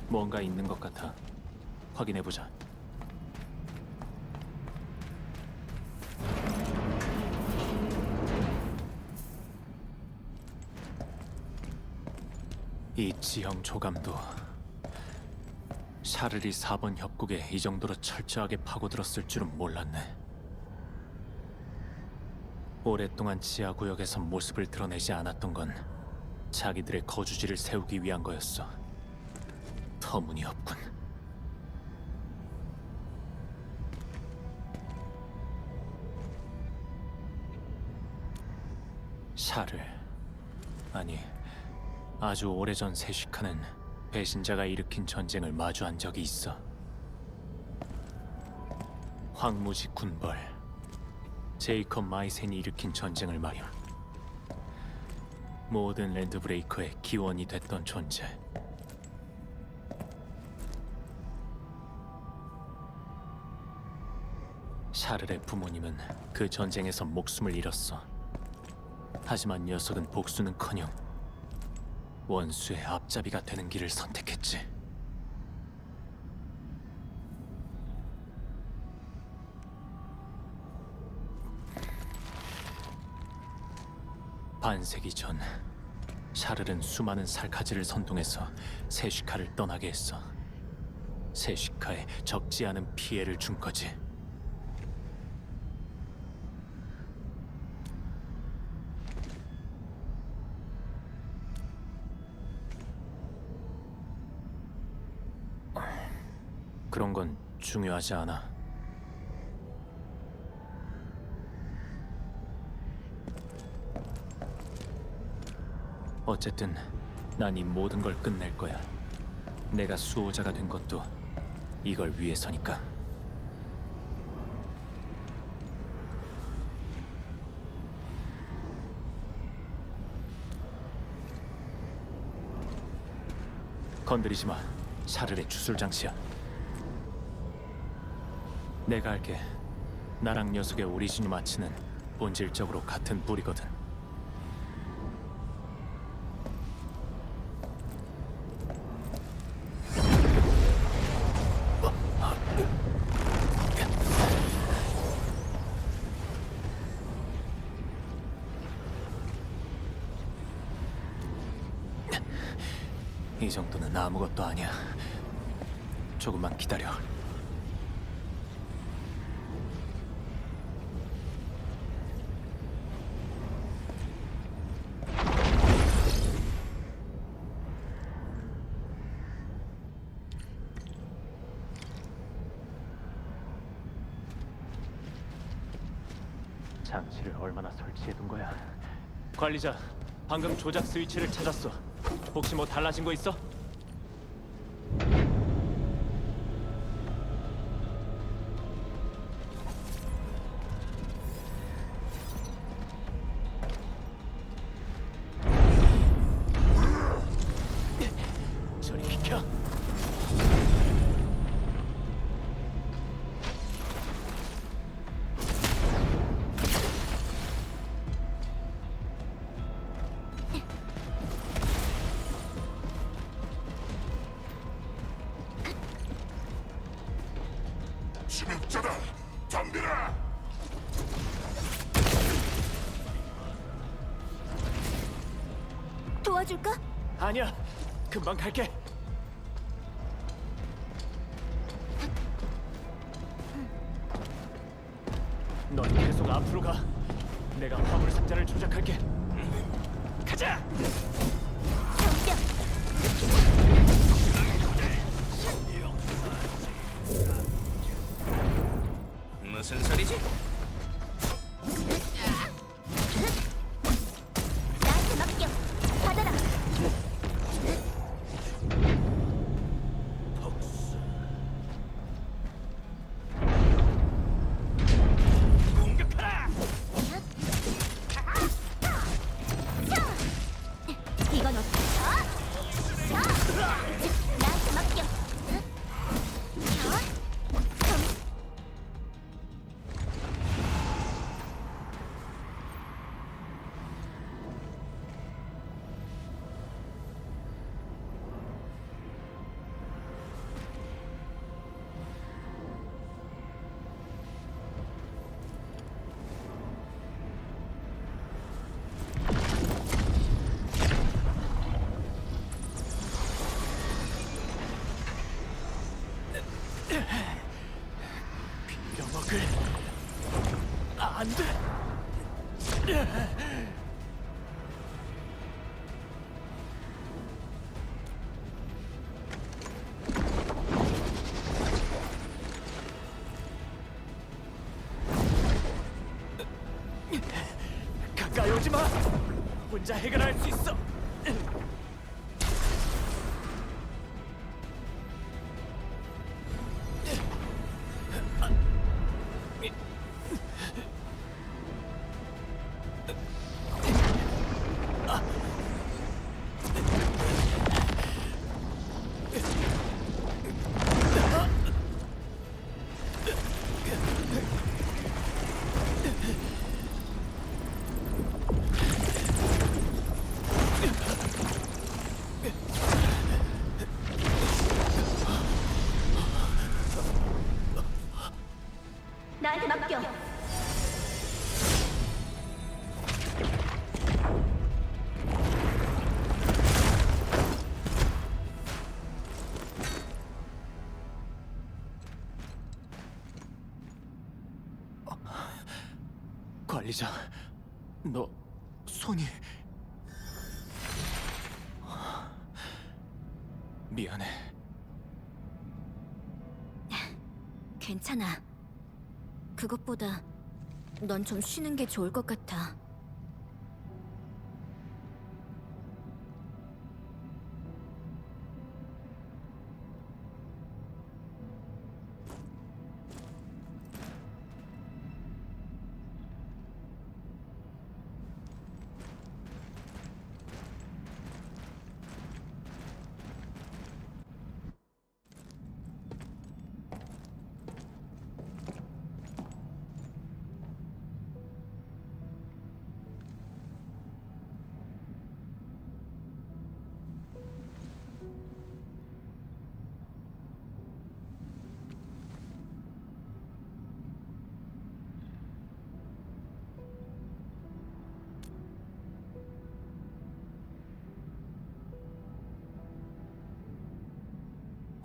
뭔가 있는 것 같아. 확인해보자. 이 지형 조감도 샤를이 4번 협곡에 이 정도로 철저하게 파고들었을 줄은 몰랐네. 오랫동안 지하 구역에서 모습을 드러내지 않았던 건 자기들의 거주지를 세우기 위한 거였어. 터무니없군. 샤를, 아니, 아주 오래전 세시카는 배신자가 일으킨 전쟁을 마주한 적이 있어. 황무지 군벌, 제이컵 마이센이 일으킨 전쟁을 말이야. 모든 랜드브레이커의 기원이 됐던 존재. 샤를의 부모님은 그 전쟁에서 목숨을 잃었어. 하지만 녀석은 복수는커녕 원수의 앞잡이가 되는 길을 선택했지. 반세기 전 샤를은 수많은 살카즈를 선동해서 세시카를 떠나게 했어. 세시카에 적지 않은 피해를 준 거지. 그런 건 중요하지 않아. 어쨌든 난 이 모든 걸 끝낼 거야. 내가 수호자가 된 것도 이걸 위해서니까. 건드리지 마. 샤를의 주술 장치야. 내가 할게. 나랑 녀석의 오리지니 마치는 본질적으로 같은 뿌리거든. 이 정도는 아무것도 아니야. 조금만 기다려. 장치를 얼마나 설치해둔 거야? 관리자, 방금 조작 스위치를 찾았어. 혹시 뭐 달라진 거 있어? 침입자다. 덤비라. 도와줄까? 아니야, 금방 갈게. 넌 계속 앞으로 가. 내가 화물 상자를 조작할게. 가자. 덤벼. 무슨 소리지? 나한테 맡겨. 받아라. 공격하라. 이건 어때? 나한테 맡겨. 빌어먹을. 안 돼. 가까이 오지 마. 혼자 해결할 수 있어. 나한테 맡겨. 관리자, 너 손이... 미안해. 괜찮아. 그것보다 넌 좀 쉬는 게 좋을 것 같아.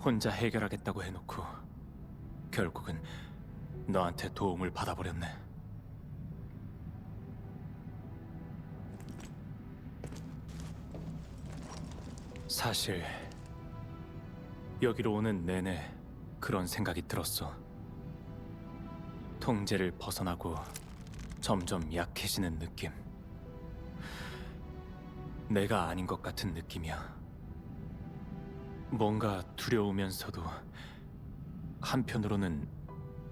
혼자 해결하겠다고 해놓고 결국은 너한테 도움을 받아버렸네. 사실 여기로 오는 내내 그런 생각이 들었어. 통제를 벗어나고 점점 약해지는 느낌. 내가 아닌 것 같은 느낌이야. 뭔가 두려우면서도 한편으로는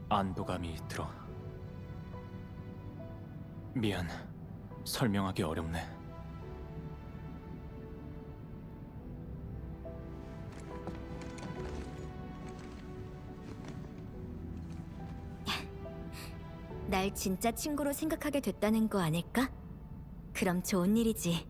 안도감이 들어. 미안, 설명하기 어렵네. 날 진짜 친구로 생각하게 됐다는 거 아닐까? 그럼 좋은 일이지.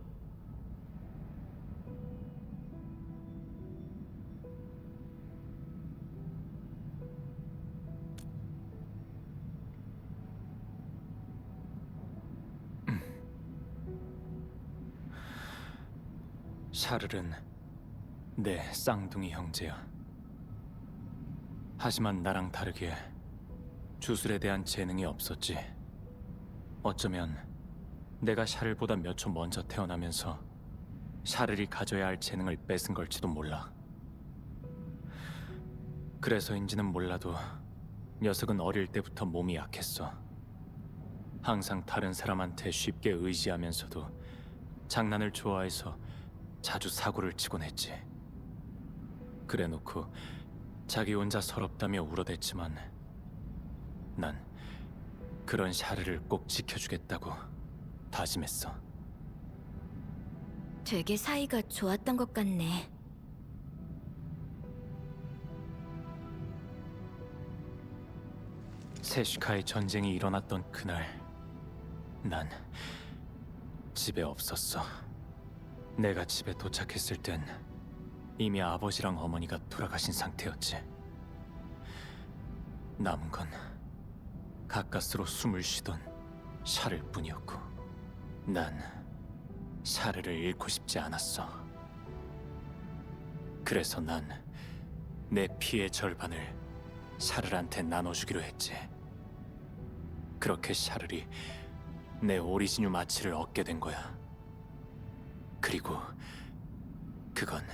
샤를은 내 쌍둥이 형제야. 하지만 나랑 다르게 주술에 대한 재능이 없었지. 어쩌면 내가 샤를보다 몇 초 먼저 태어나면서 샤를이 가져야 할 재능을 뺏은 걸지도 몰라. 그래서인지는 몰라도 녀석은 어릴 때부터 몸이 약했어. 항상 다른 사람한테 쉽게 의지하면서도 장난을 좋아해서 자주 사고를 치곤 했지. 그래놓고 자기 혼자 서럽다며 울어댔지만 난 그런 샤르를 꼭 지켜주겠다고 다짐했어. 되게 사이가 좋았던 것 같네. 세슈카의 전쟁이 일어났던 그날 난 집에 없었어. 내가 집에 도착했을 땐 이미 아버지랑 어머니가 돌아가신 상태였지. 남은 건 가까스로 숨을 쉬던 샤를 뿐이었고 난 샤르를 잃고 싶지 않았어. 그래서 난 내 피의 절반을 샤르한테 나눠주기로 했지. 그렇게 샤르이 내 오리지뉴 마취를 얻게 된 거야. 그리고 그건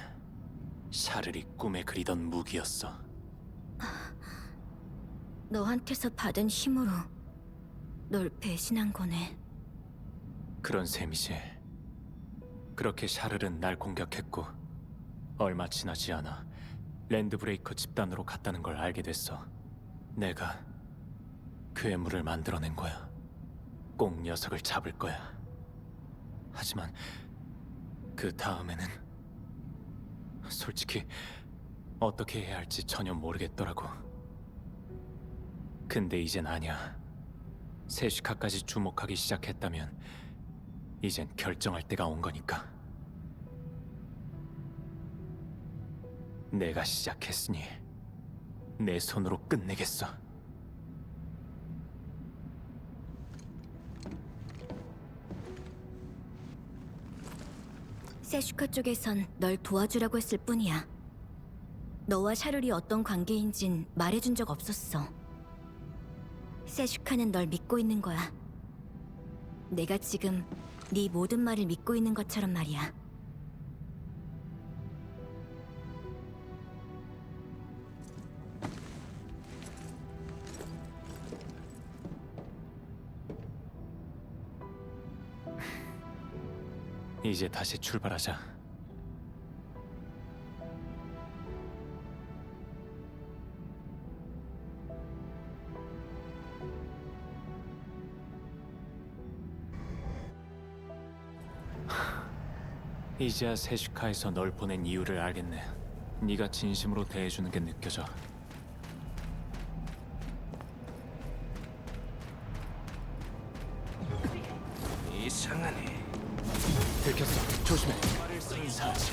샤르이 꿈에 그리던 무기였어. 너한테서 받은 힘으로 널 배신한 거네. 그런 셈이지. 그렇게 샤르는 날 공격했고 얼마 지나지 않아 랜드브레이커 집단으로 갔다는 걸 알게 됐어. 내가 괴물을 만들어낸 거야. 꼭 녀석을 잡을 거야. 하지만 그 다음에는 솔직히 어떻게 해야 할지 전혀 모르겠더라고. 근데 이젠 아니야. 세슈카까지 주목하기 시작했다면 이젠 결정할 때가 온 거니까. 내가 시작했으니 내 손으로 끝내겠어. 세슈카 쪽에선 널 도와주라고 했을 뿐이야. 너와 샤룰이 어떤 관계인진 말해준 적 없었어. 세슈카는 널 믿고 있는 거야. 내가 지금 네 모든 말을 믿고 있는 것처럼 말이야. 이제 다시 출발하자. 이제야 세슈카에서 널 보낸 이유를 알겠네. 네가 진심으로 대해주는 게 느껴져. 이상하네. 들켰어. 조심해. 사지.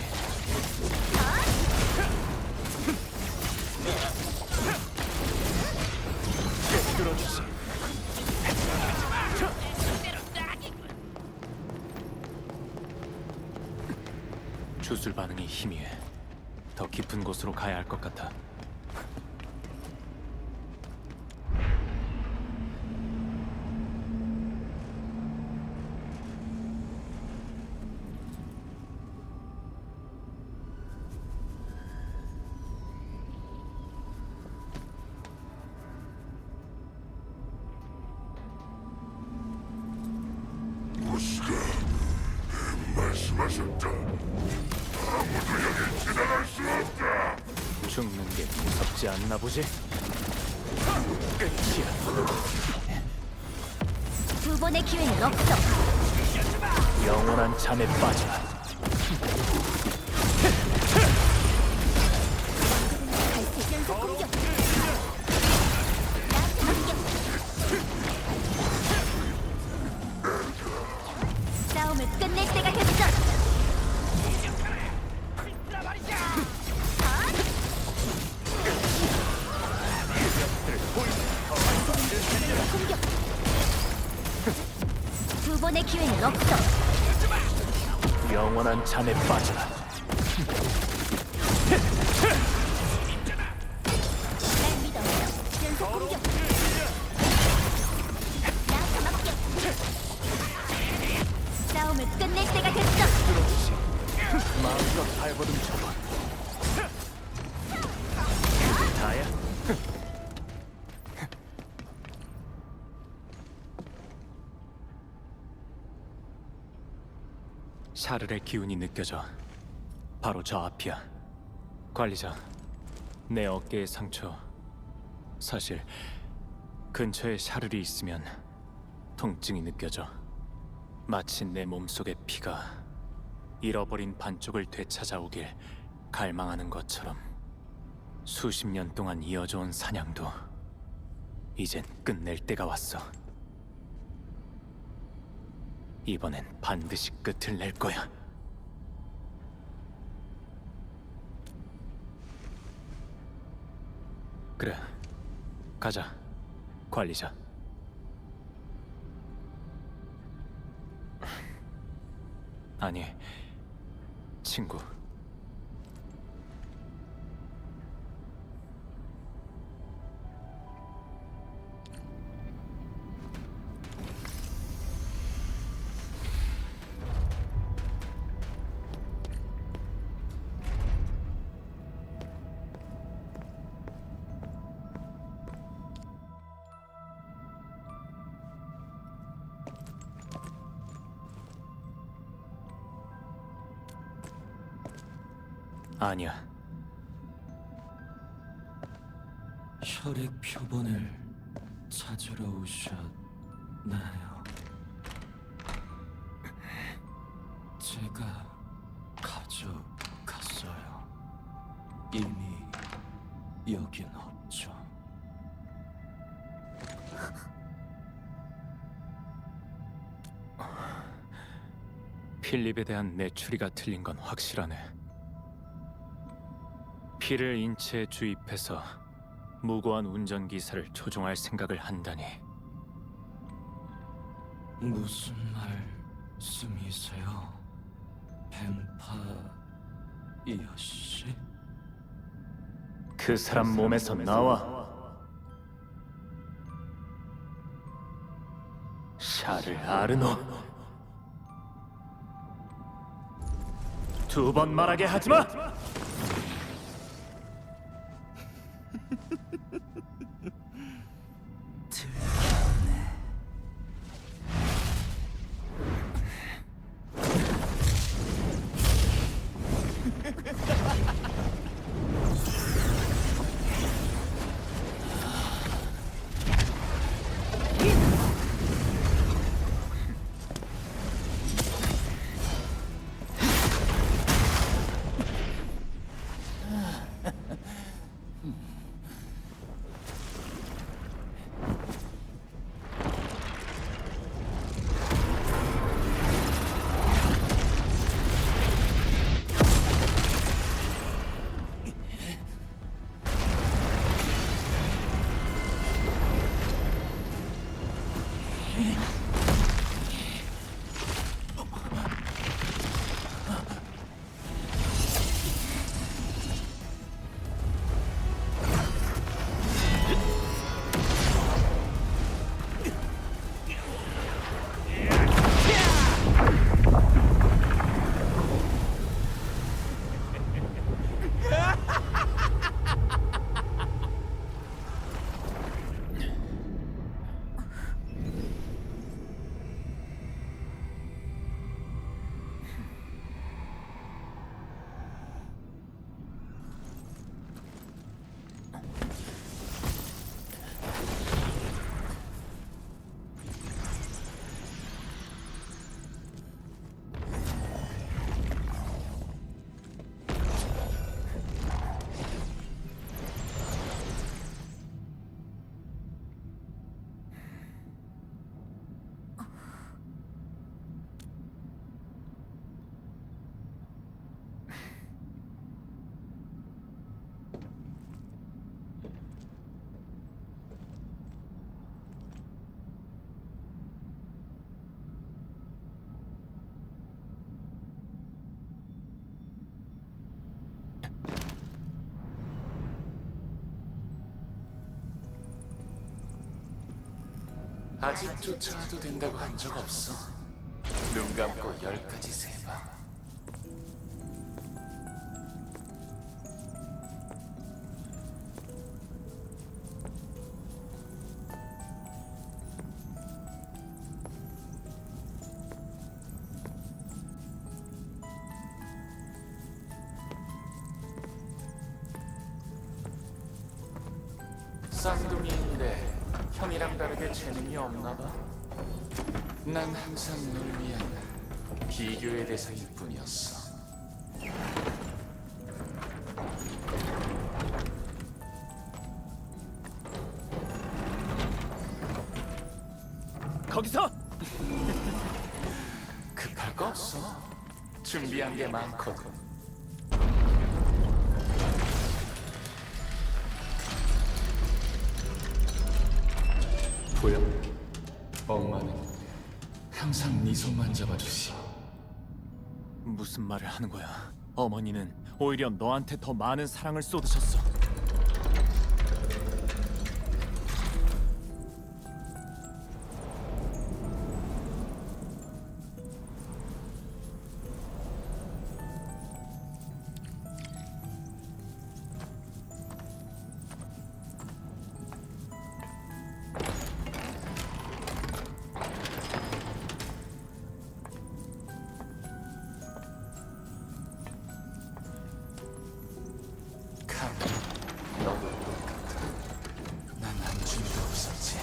끌어주지. 주술 반응이 희미해. 더 깊은 곳으로 가야 할 것 같아. 보스가 말씀하셨다. 아무도 여길 지나갈 수 없다. 죽는 게 무섭지 않나 보지? 끝이야. 두 번의 기회는 없어. 영원한 잠에 빠져라. 갈색 연속 공격. 나한테 맡겨. 싸움을 끝낼 때가 됐어. 공격. 두 번의 기회는 없어. 영원한 잠에 빠져라. 샤를의 기운이 느껴져. 바로 저 앞이야. 관리자, 내 어깨의 상처. 사실 근처에 샤를이 있으면 통증이 느껴져. 마치 내 몸속의 피가 잃어버린 반쪽을 되찾아오길 갈망하는 것처럼. 수십 년 동안 이어져 온 사냥도 이젠 끝낼 때가 왔어. 이번엔 반드시 끝을 낼 거야. 그래, 가자, 관리자. 아니, 친구. 아니야. 혈액 표본을 찾으러 오셨나요? 제가 가져갔어요. 이미 여긴 없죠. 필립에 대한 내 추리가 틀린 건 확실하네. 피를 인체에 주입해서 무고한 운전기사를 조종할 생각을 한다니. 무슨 말씀이세요? 뱀파이어 씨? 그 사람 몸에서 나와. 샤를 아르노. 두 번 말하게 하지 마. 아직 쫓아와도 된다고 한 적 없어. 눈 감고 10가지 세봐. 쌍둥이인데 형이랑 다르게 재능이 없나 봐. 난 항상 널 위한 비교의 대상일 뿐이었어. 거기서! 급할 거 없어. 준비한 게 많거든. 보여? 엄마는 항상 네 손만 잡아주시. 무슨 말을 하는 거야? 어머니는 오히려 너한테 더 많은 사랑을 쏟으셨어. 감, 너도 똑같아. 난 안중에도 없었지.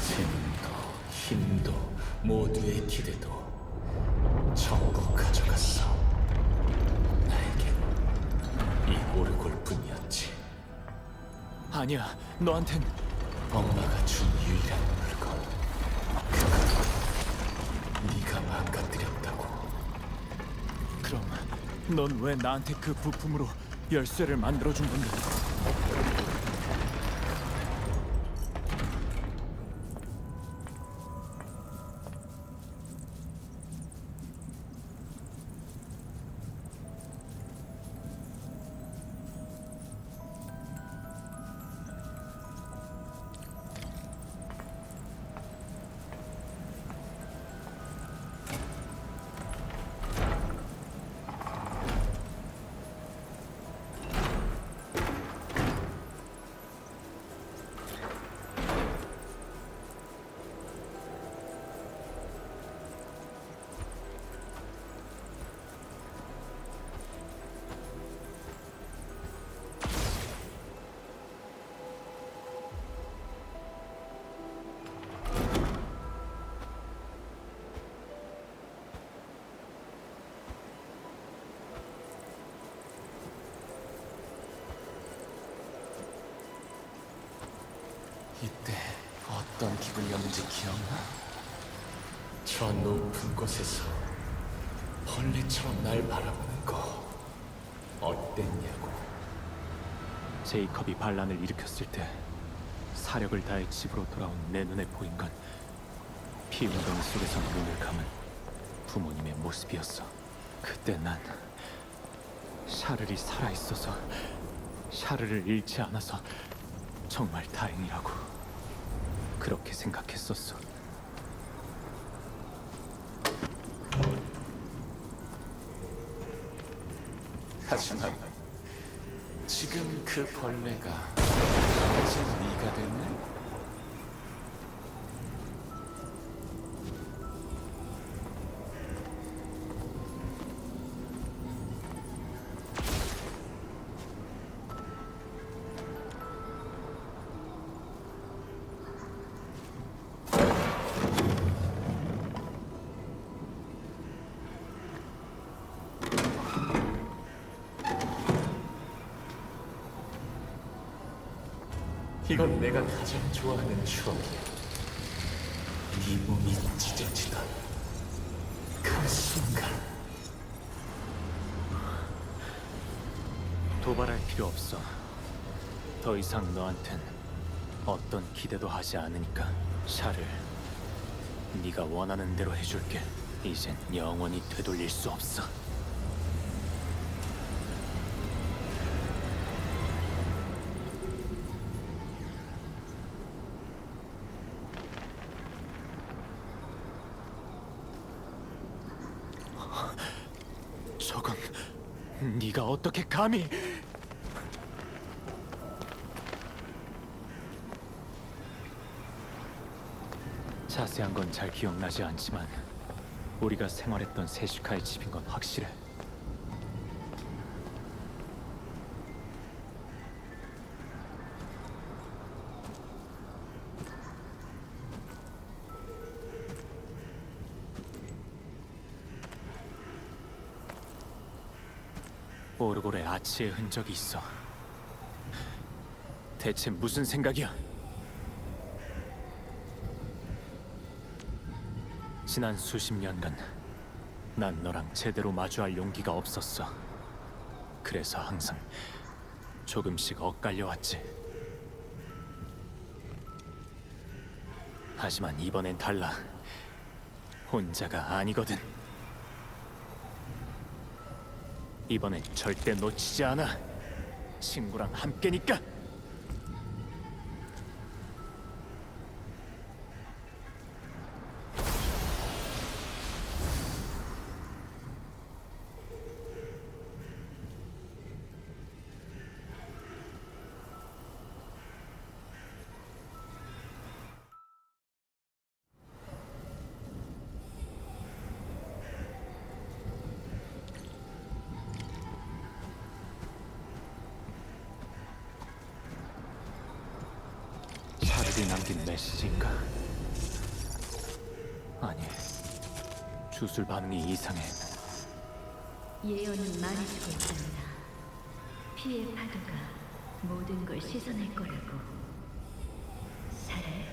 재능도 힘도 모두의 기대도 전부 가져갔어. 나에겐 이 오르골뿐이었지. 아니야, 너한텐 엄마가 준 유일한 물건, 그걸 네가 망가뜨렸다고. 그럼 넌 왜 나한테 그 부품으로 열쇠를 만들어준 건데? 이때 어떤 기분이었는지 기억나? 저 높은 곳에서 벌레처럼 날 바라보는 거 어땠냐고. 제이컵이 반란을 일으켰을 때 사력을 다해 집으로 돌아온 내 눈에 보인 건 피웅덩이 속에서 눈을 감은 부모님의 모습이었어. 그때 난 샤를이 살아있어서, 샤를을 잃지 않아서 정말 다행이라고 그렇게 생각했었어. 하지만 지금 그 벌레가 이제 네가 됐네? 이건 내가 가장 좋아하는 추억이야. 네 몸이 찢어지던 그 순간. 도발할 필요 없어. 더 이상 너한텐 어떤 기대도 하지 않으니까. 샤를 네가 원하는 대로 해줄게. 이젠 영원히 되돌릴 수 없어. 저건 네가 어떻게 감히? 자세한 건 잘 기억나지 않지만 우리가 생활했던 세시카의 집인 건 확실해. 오르골에 아치의 흔적이 있어. 대체 무슨 생각이야? 지난 수십 년간 난 너랑 제대로 마주할 용기가 없었어. 그래서 항상 조금씩 엇갈려왔지. 하지만 이번엔 달라. 혼자가 아니거든. 이번엔 절대 놓치지 않아. 친구랑 함께니까. 샤를이 남긴 메시지인가? 아니, 주술 반응이 이상해. 예언은 말해주고 있단다. 피의 파도가 모든 걸 씻어낼 거라고. 샤를,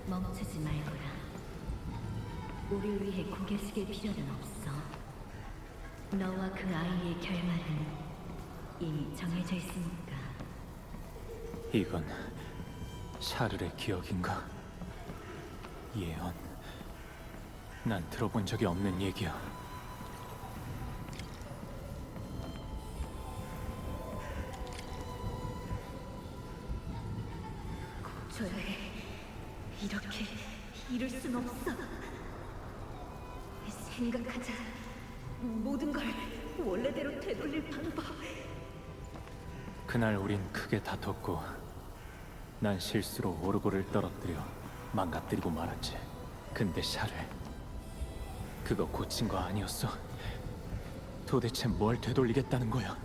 멈추지 말거라. 우릴 위해 고개 숙일 필요는 없어. 너와 그 아이의 결말은 이미 정해져 있으니까. 이건 샤를의 기억인가? 예언. 난 들어본 적이 없는 얘기야. 고쳐야 해. 이렇게 이룰 순 없어. 생각하자. 모든 걸 원래대로 되돌릴 방법. 그날 우린 크게 다퉜고 난 실수로 오르골을 떨어뜨려 망가뜨리고 말았지. 근데 샤를 그거 고친 거 아니었어? 도대체 뭘 되돌리겠다는 거야?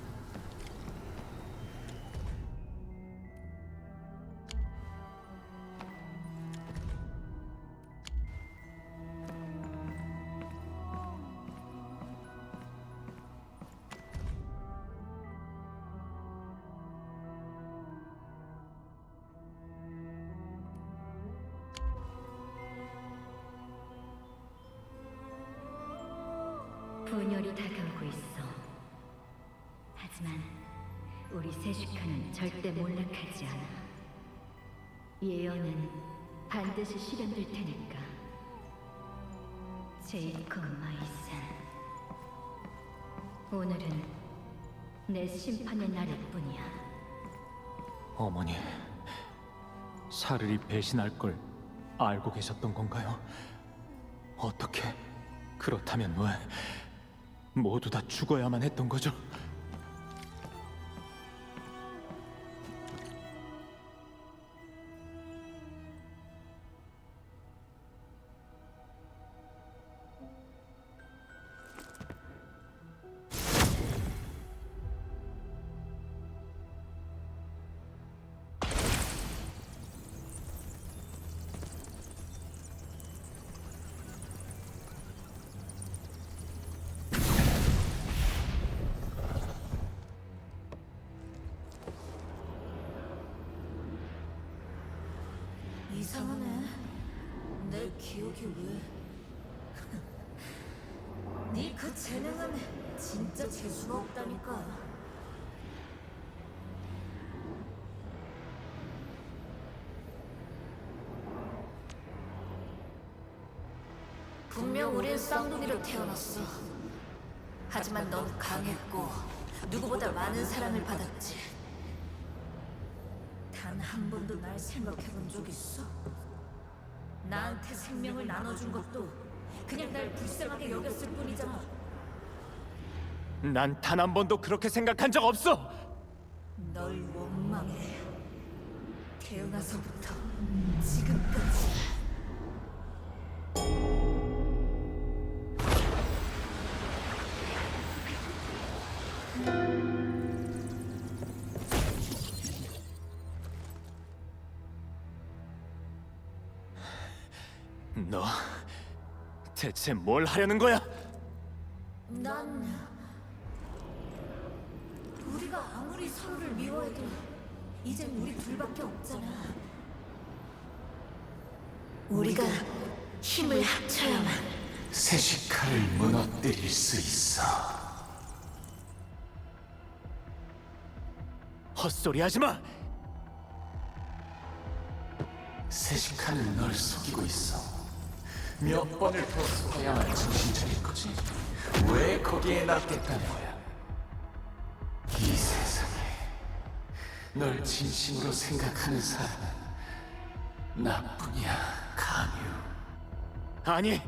분열이 다가오고 있어. 하지만 우리 세슈카는 절대 몰락하지 않아. 예언은 반드시 실현될 테니까. 제이콥 마이슨, 오늘은 내 심판의 날일 뿐이야. 어머니, 샤를이 배신할 걸 알고 계셨던 건가요? 어떻게? 그렇다면 왜 모두 다 죽어야만 했던 거죠? 이상하네. 내 기억이 왜? 네 그 재능은 진짜 재수가 없다니까. 분명 우린 쌍둥이로 태어났어. 하지만 넌 강했고 누구보다 많은 사랑을 받았지. 단 한 번도 날 생각해본 적 있어? 나한테 생명을 나눠준 것도 그냥 날 불쌍하게 여겼을 뿐이잖아. 난 단 한 번도 그렇게 생각한 적 없어! 널 원망해. 태어나서부터 지금까지. 너 대체 뭘 하려는 거야? 난 우리가 아무리 서로를 미워해도 이젠 우리 둘밖에 없잖아. 우리가 힘을 합쳐야만 세시카를 무너뜨릴 수 있어. 헛소리 하지 마. 세시카는 널 속이고 있어. 몇 번을 더 속아야만 정신차릴 거지. 왜 거기에 놨겠다는 거야? 이 세상에 널 진심으로 생각하는 사람은 나뿐이야, 강유. 아니,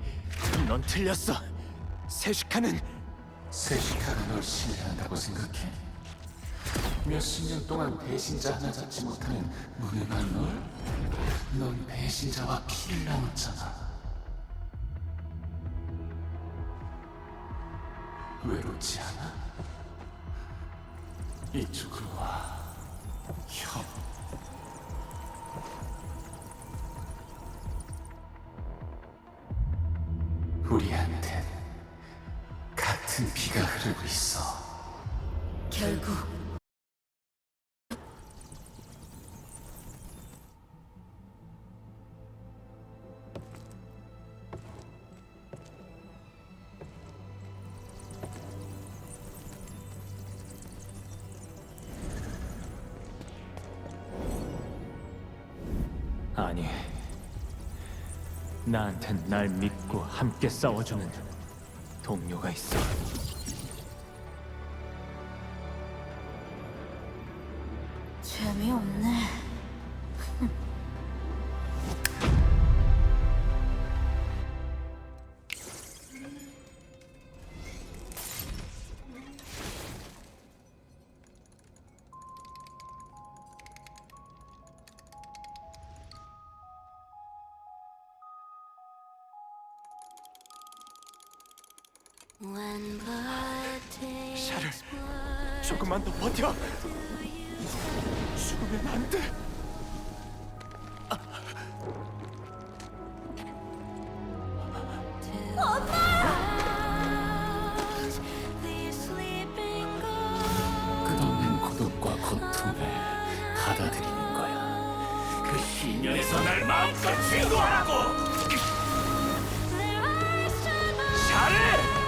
넌 틀렸어. 세슈카는 세시카가 널 신뢰한다고 생각해? 몇십 년 동안 배신자 하나 잡지 못하는 무능한 널? 넌 배신자와 피를 나눴잖아. 외롭지 않아? 이쪽으로 와, 형. 우리한텐 같은 피가 흐르고 있어. 결국 아니, 나한텐 날 믿고 함께 싸워주는 동료가 있어. 재미없네. 샤를 조금만 더 버텨. 죽으면 안 돼. 끝없는 고독과 고통을 받아들이는 거야. 그 신년에서 날 마음껏 증거하라고! 샤를!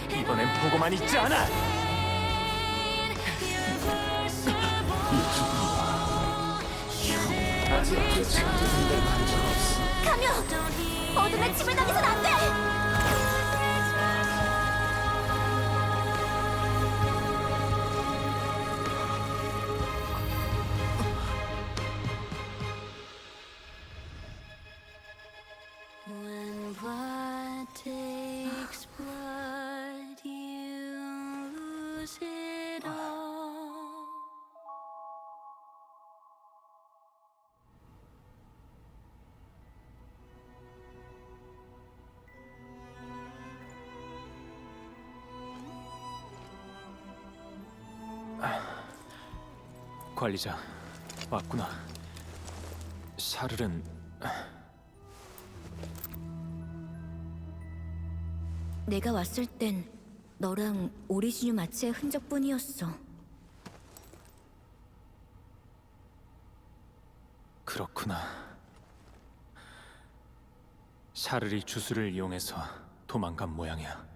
이번엔 보고만 있지 않아. 이쪽으로 와. 아직 그 친구들을 만적 없어. 가며! 어둠의 침을 당해선 안 돼! When blood takes blood, you lose it all. 관리자, 왔구나. 샤를은 내가 왔을 땐 너랑 오리지뉴 마체의 흔적뿐이었어. 그렇구나. 샤를이 주술을 이용해서 도망간 모양이야.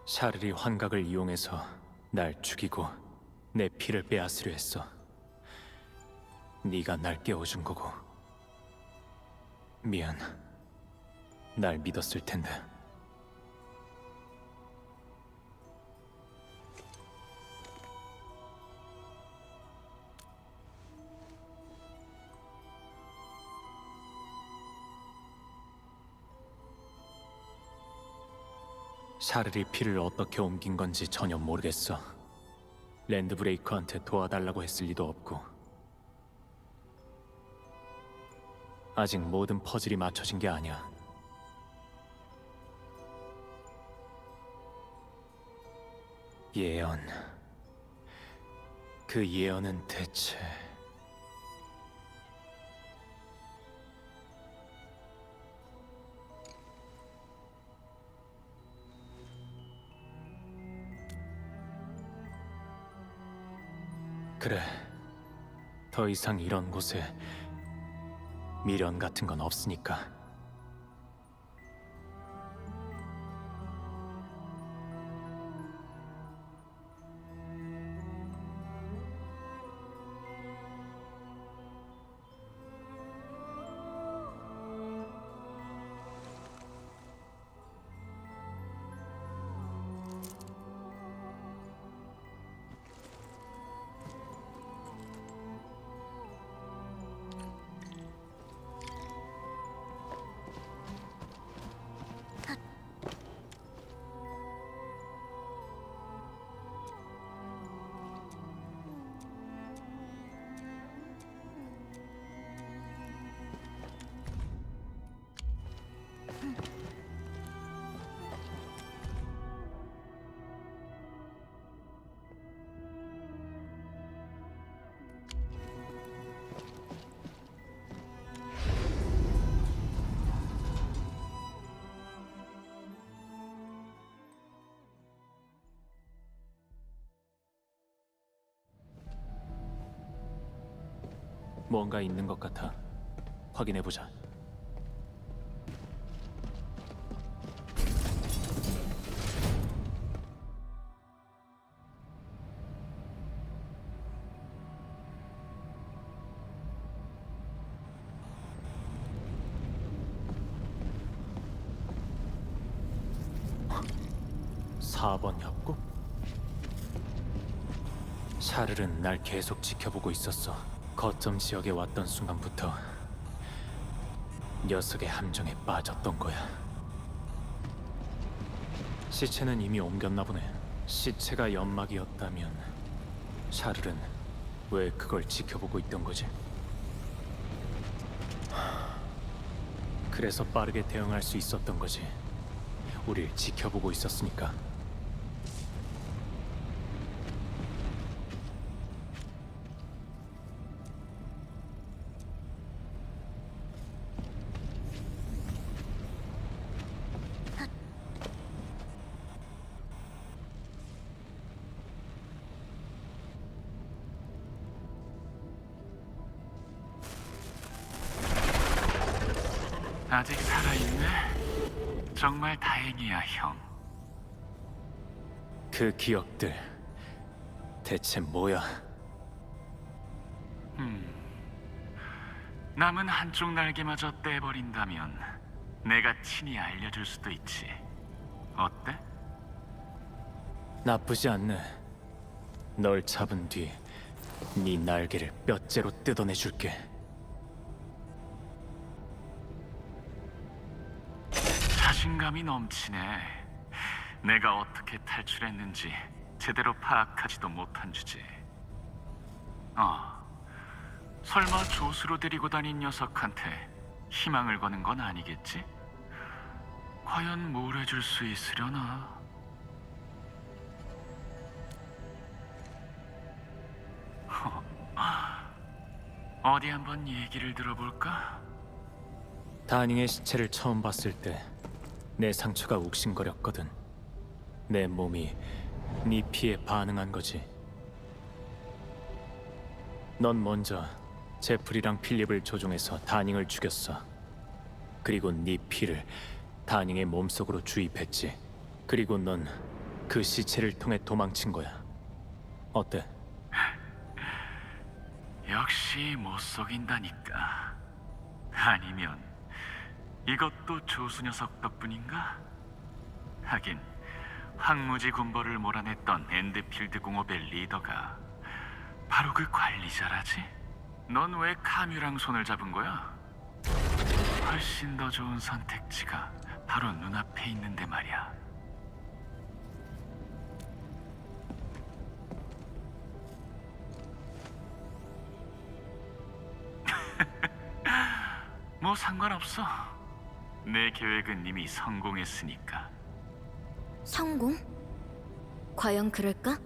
샤를이 환각을 이용해서 날 죽이고 내 피를 빼앗으려 했어. 네가 날 깨워준 거고. 미안. 날 믿었을 텐데. 샤를이 피를 어떻게 옮긴 건지 전혀 모르겠어. 랜드브레이커한테 도와달라고 했을 리도 없고. 아직 모든 퍼즐이 맞춰진 게 아니야. 예언. 그 예언은 대체... 그래. 더 이상 이런 곳에 미련 같은 건 없으니까. 뭔가 있는 것 같아. 확인해보자. (4번) 협곡? 샤를은 날 계속 지켜보고 있었어. 거점 지역에 왔던 순간부터 녀석의 함정에 빠졌던 거야. 시체는 이미 옮겼나 보네. 시체가 연막이었다면 샤를은 왜 그걸 지켜보고 있던 거지? 그래서 빠르게 대응할 수 있었던 거지. 우릴 지켜보고 있었으니까. 아직 살아있네? 정말 다행이야, 형. 그 기억들 대체 뭐야? 남은 한쪽 날개마저 떼버린다면 내가 친히 알려줄 수도 있지. 어때? 나쁘지 않네. 널 잡은 뒤 네 날개를 뼈째로 뜯어내줄게. 자신감이 넘치네. 내가 어떻게 탈출했는지 제대로 파악하지도 못한 주제. 설마 조수로 데리고 다닌 녀석한테 희망을 거는 건 아니겠지? 과연 뭘 해줄 수 있으려나? 어디 한번 얘기를 들어볼까? 다닝의 시체를 처음 봤을 때 내 상처가 욱신거렸거든. 내 몸이 네 피에 반응한 거지. 넌 먼저 제프리랑 필립을 조종해서 다닝을 죽였어. 그리고 네 피를 다닝의 몸속으로 주입했지. 그리고 넌 그 시체를 통해 도망친 거야. 어때? 역시 못 속인다니까. 아니면 이것도 조수 녀석 덕분인가? 하긴 황무지 군벌을 몰아냈던 엔드필드 공업의 리더가 바로 그 관리자라지? 넌 왜 카뮤랑 손을 잡은 거야? 훨씬 더 좋은 선택지가 바로 눈앞에 있는데 말이야. 뭐 상관없어. 내 계획은 이미 성공했으니까. 성공? 과연 그럴까?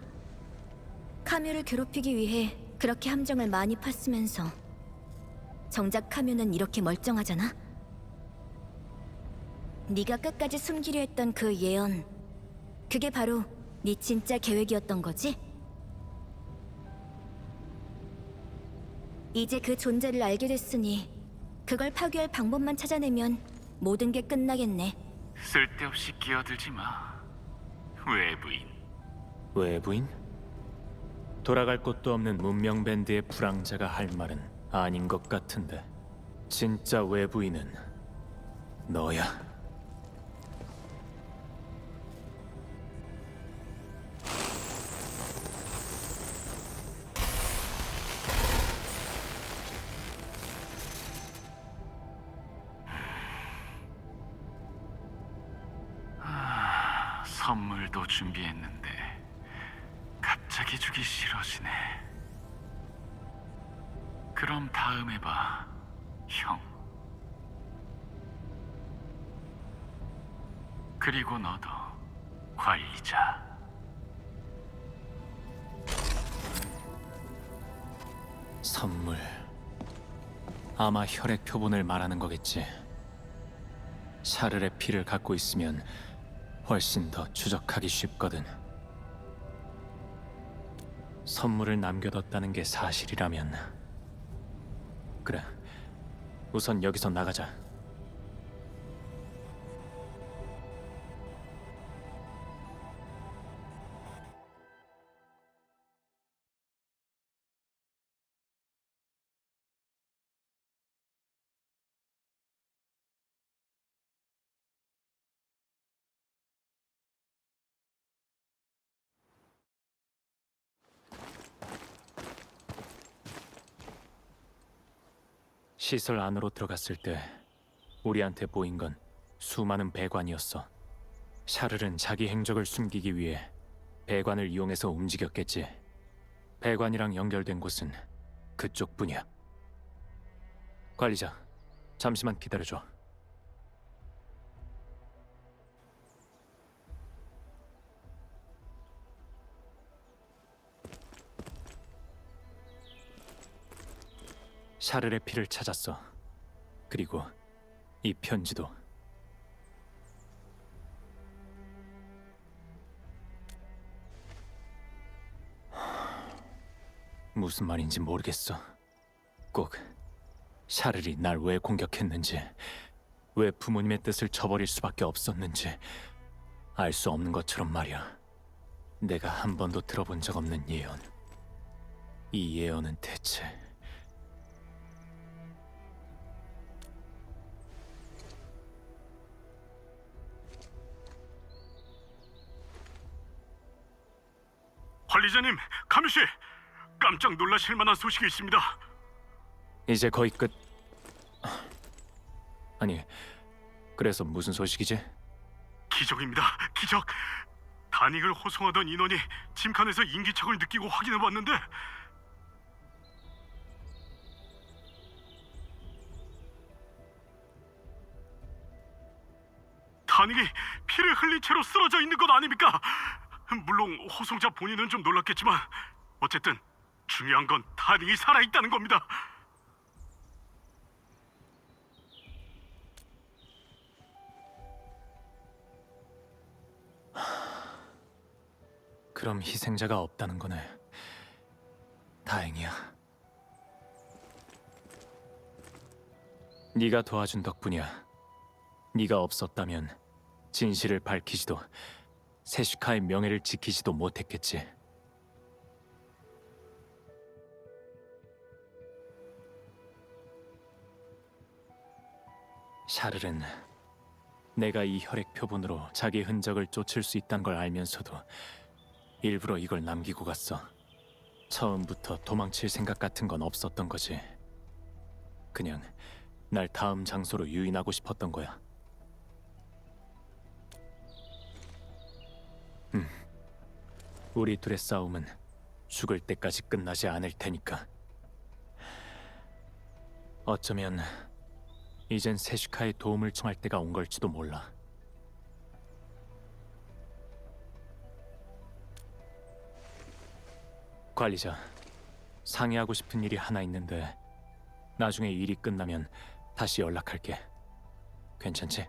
카뮤를 괴롭히기 위해 그렇게 함정을 많이 팠으면서 정작 카뮤는 이렇게 멀쩡하잖아? 네가 끝까지 숨기려 했던 그 예언, 그게 바로 네 진짜 계획이었던 거지? 이제 그 존재를 알게 됐으니 그걸 파괴할 방법만 찾아내면 모든 게 끝나겠네. 쓸데없이 끼어들지 마. 외부인. 외부인? 돌아갈 곳도 없는 문명 밴드의 불황자가 할 말은 아닌 것 같은데. 진짜 외부인은 너야. 선물도 준비했는데 갑자기 주기 싫어지네. 그럼 다음에 봐, 형. 그리고 너도 관리자. 선물. 아마 혈액 표본을 말하는 거겠지. 샤를의 피를 갖고 있으면 훨씬 더 추적하기 쉽거든. 선물을 남겨뒀다는 게 사실이라면 그래, 우선 여기서 나가자. 시설 안으로 들어갔을 때 우리한테 보인 건 수많은 배관이었어. 샤를은 자기 행적을 숨기기 위해 배관을 이용해서 움직였겠지. 배관이랑 연결된 곳은 그쪽뿐이야. 관리자, 잠시만 기다려줘. 샤를의 피를 찾았어. 그리고 이 편지도. 무슨 말인지 모르겠어. 꼭 샤를이 날 왜 공격했는지, 왜 부모님의 뜻을 저버릴 수밖에 없었는지 알 수 없는 것처럼 말이야. 내가 한 번도 들어본 적 없는 예언. 이 예언은 대체... 관리자님, 카뮤 씨, 깜짝 놀라실 만한 소식이 있습니다. 이제 거의 끝. 아니, 그래서 무슨 소식이지? 기적입니다, 기적. 다닉을 호송하던 인원이 짐칸에서 인기척을 느끼고 확인해봤는데 다닉이 피를 흘린 채로 쓰러져 있는 것 아닙니까? 물론 호송자 본인은 좀 놀랐겠지만 어쨌든 중요한 건 다닉이 살아있다는 겁니다. 그럼 희생자가 없다는 거네. 다행이야. 네가 도와준 덕분이야. 네가 없었다면 진실을 밝히지도 세슈카의 명예를 지키지도 못했겠지. 샤를은 내가 이 혈액 표본으로 자기 흔적을 쫓을 수 있다는 걸 알면서도 일부러 이걸 남기고 갔어. 처음부터 도망칠 생각 같은 건 없었던 거지. 그냥 날 다음 장소로 유인하고 싶었던 거야. 우리 둘의 싸움은 죽을 때까지 끝나지 않을 테니까. 어쩌면 이젠 세시카의 도움을 청할 때가 온 걸지도 몰라. 관리자, 상의하고 싶은 일이 하나 있는데 나중에 일이 끝나면 다시 연락할게. 괜찮지?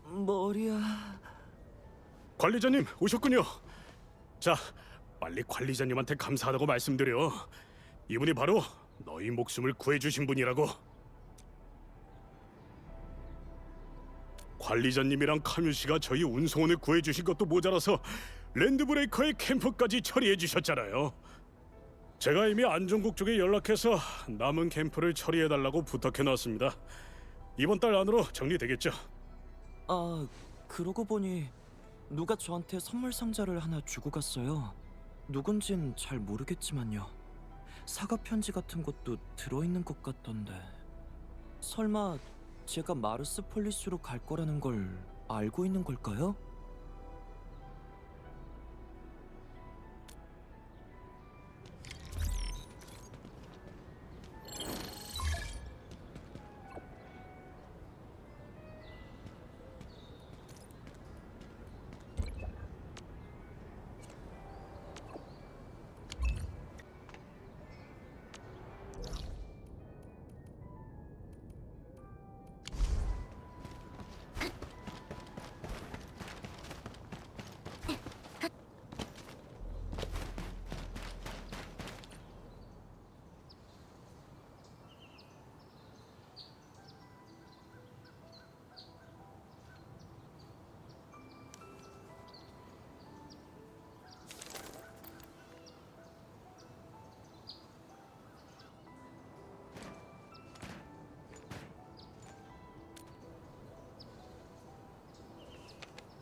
머리야. 관리자님 오셨군요. 자, 빨리 관리자님한테 감사하다고 말씀드려. 이분이 바로 너희 목숨을 구해주신 분이라고. 관리자님이랑 카뮤 씨가 저희 운송원을 구해주신 것도 모자라서 랜드브레이커의 캠프까지 처리해 주셨잖아요. 제가 이미 안전국 쪽에 연락해서 남은 캠프를 처리해달라고 부탁해놨습니다. 이번 달 안으로 정리되겠죠? 아, 그러고 보니 누가 저한테 선물 상자를 하나 주고 갔어요. 누군진 잘 모르겠지만요. 사과 편지 같은 것도 들어있는 것 같던데. 설마 제가 마르스 폴리스로 갈 거라는 걸 알고 있는 걸까요?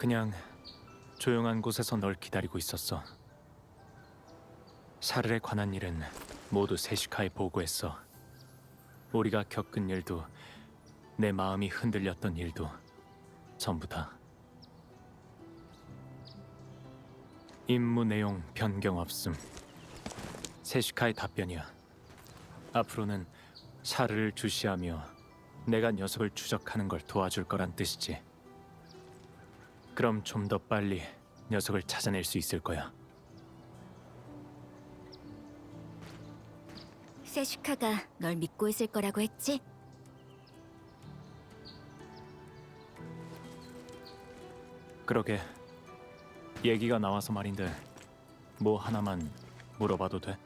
그냥 조용한 곳에서 널 기다리고 있었어. 샤를에 관한 일은 모두 세시카에 보고했어. 우리가 겪은 일도 내 마음이 흔들렸던 일도 전부 다. 임무 내용 변경 없음. 세시카의 답변이야. 앞으로는 샤르를 주시하며 내가 녀석을 추적하는 걸 도와줄 거란 뜻이지. 그럼 좀 더 빨리 녀석을 찾아낼 수 있을 거야. 세슈카가 널 믿고 있을 거라고 했지? 그러게. 얘기가 나와서 말인데 뭐 하나만 물어봐도 돼?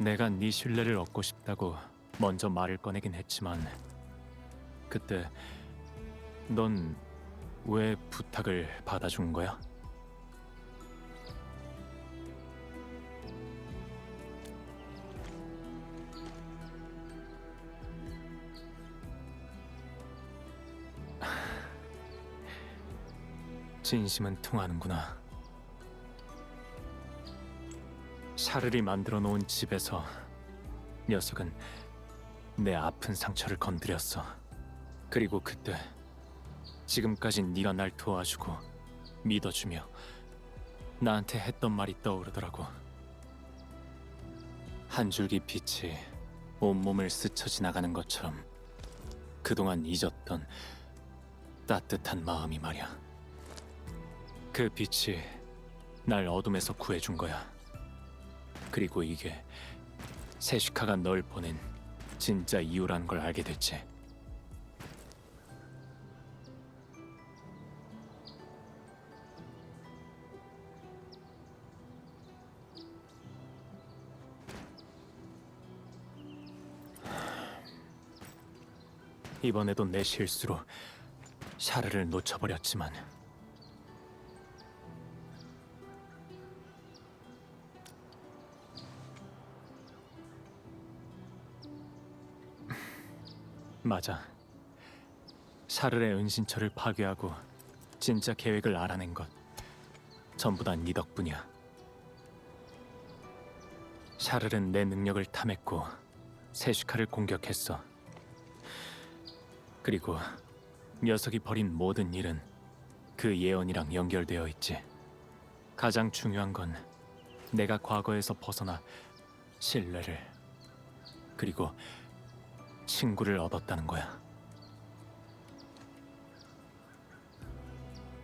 내가 네 신뢰를 얻고 싶다고 먼저 말을 꺼내긴 했지만 그때 넌 왜 부탁을 받아준 거야? 진심은 통하는구나. 샤를이 만들어 놓은 집에서 녀석은 내 아픈 상처를 건드렸어. 그리고 그때 지금까지 네가 날 도와주고 믿어주며 나한테 했던 말이 떠오르더라고. 한 줄기 빛이 온몸을 스쳐 지나가는 것처럼 그동안 잊었던 따뜻한 마음이 말이야. 그 빛이 날 어둠에서 구해준 거야. 그리고 이게 세슈카가 널 보낸 진짜 이유라는 걸 알게 됐지. 이번에도 내 실수로 샤르를 놓쳐버렸지만 맞아. 샤를의 은신처를 파괴하고 진짜 계획을 알아낸 것 전부 다 네 덕분이야. 샤를은 내 능력을 탐했고 세슈카를 공격했어. 그리고 녀석이 벌인 모든 일은 그 예언이랑 연결되어 있지. 가장 중요한 건 내가 과거에서 벗어나 신뢰를 그리고 친구를 얻었다는 거야.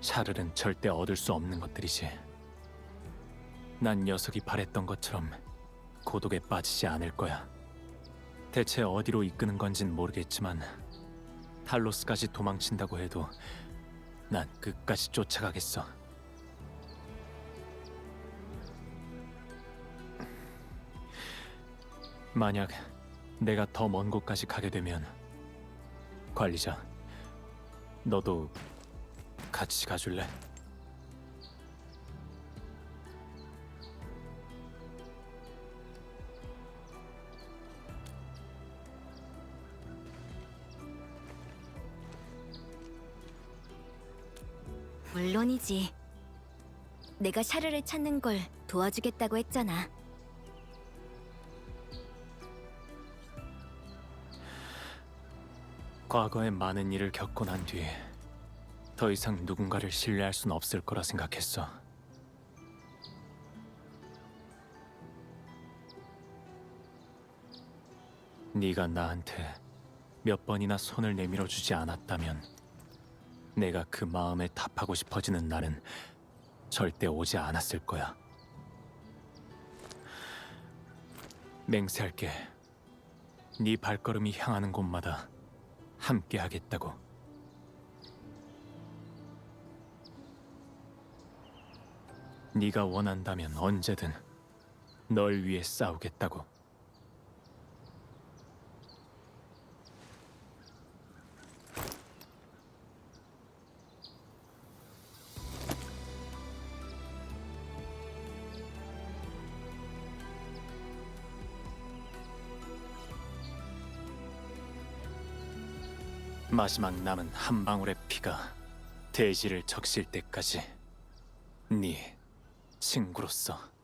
샤를은 절대 얻을 수 없는 것들이지. 난 녀석이 바랬던 것처럼 고독에 빠지지 않을 거야. 대체 어디로 이끄는 건진 모르겠지만 탈로스까지 도망친다고 해도 난 끝까지 쫓아가겠어. 만약 내가 더 먼 곳까지 가게 되면 관리자, 너도 같이 가줄래? 물론이지. 내가 샤르를 찾는 걸 도와주겠다고 했잖아. 과거에 많은 일을 겪고 난 뒤 더 이상 누군가를 신뢰할 순 없을 거라 생각했어. 네가 나한테 몇 번이나 손을 내밀어 주지 않았다면 내가 그 마음에 답하고 싶어지는 날은 절대 오지 않았을 거야. 맹세할게. 네 발걸음이 향하는 곳마다 함께 하겠다고. 네가 원한다면 언제든 널 위해 싸우겠다고. 마지막 남은 한 방울의 피가 대지를 적실 때까지 네 친구로서.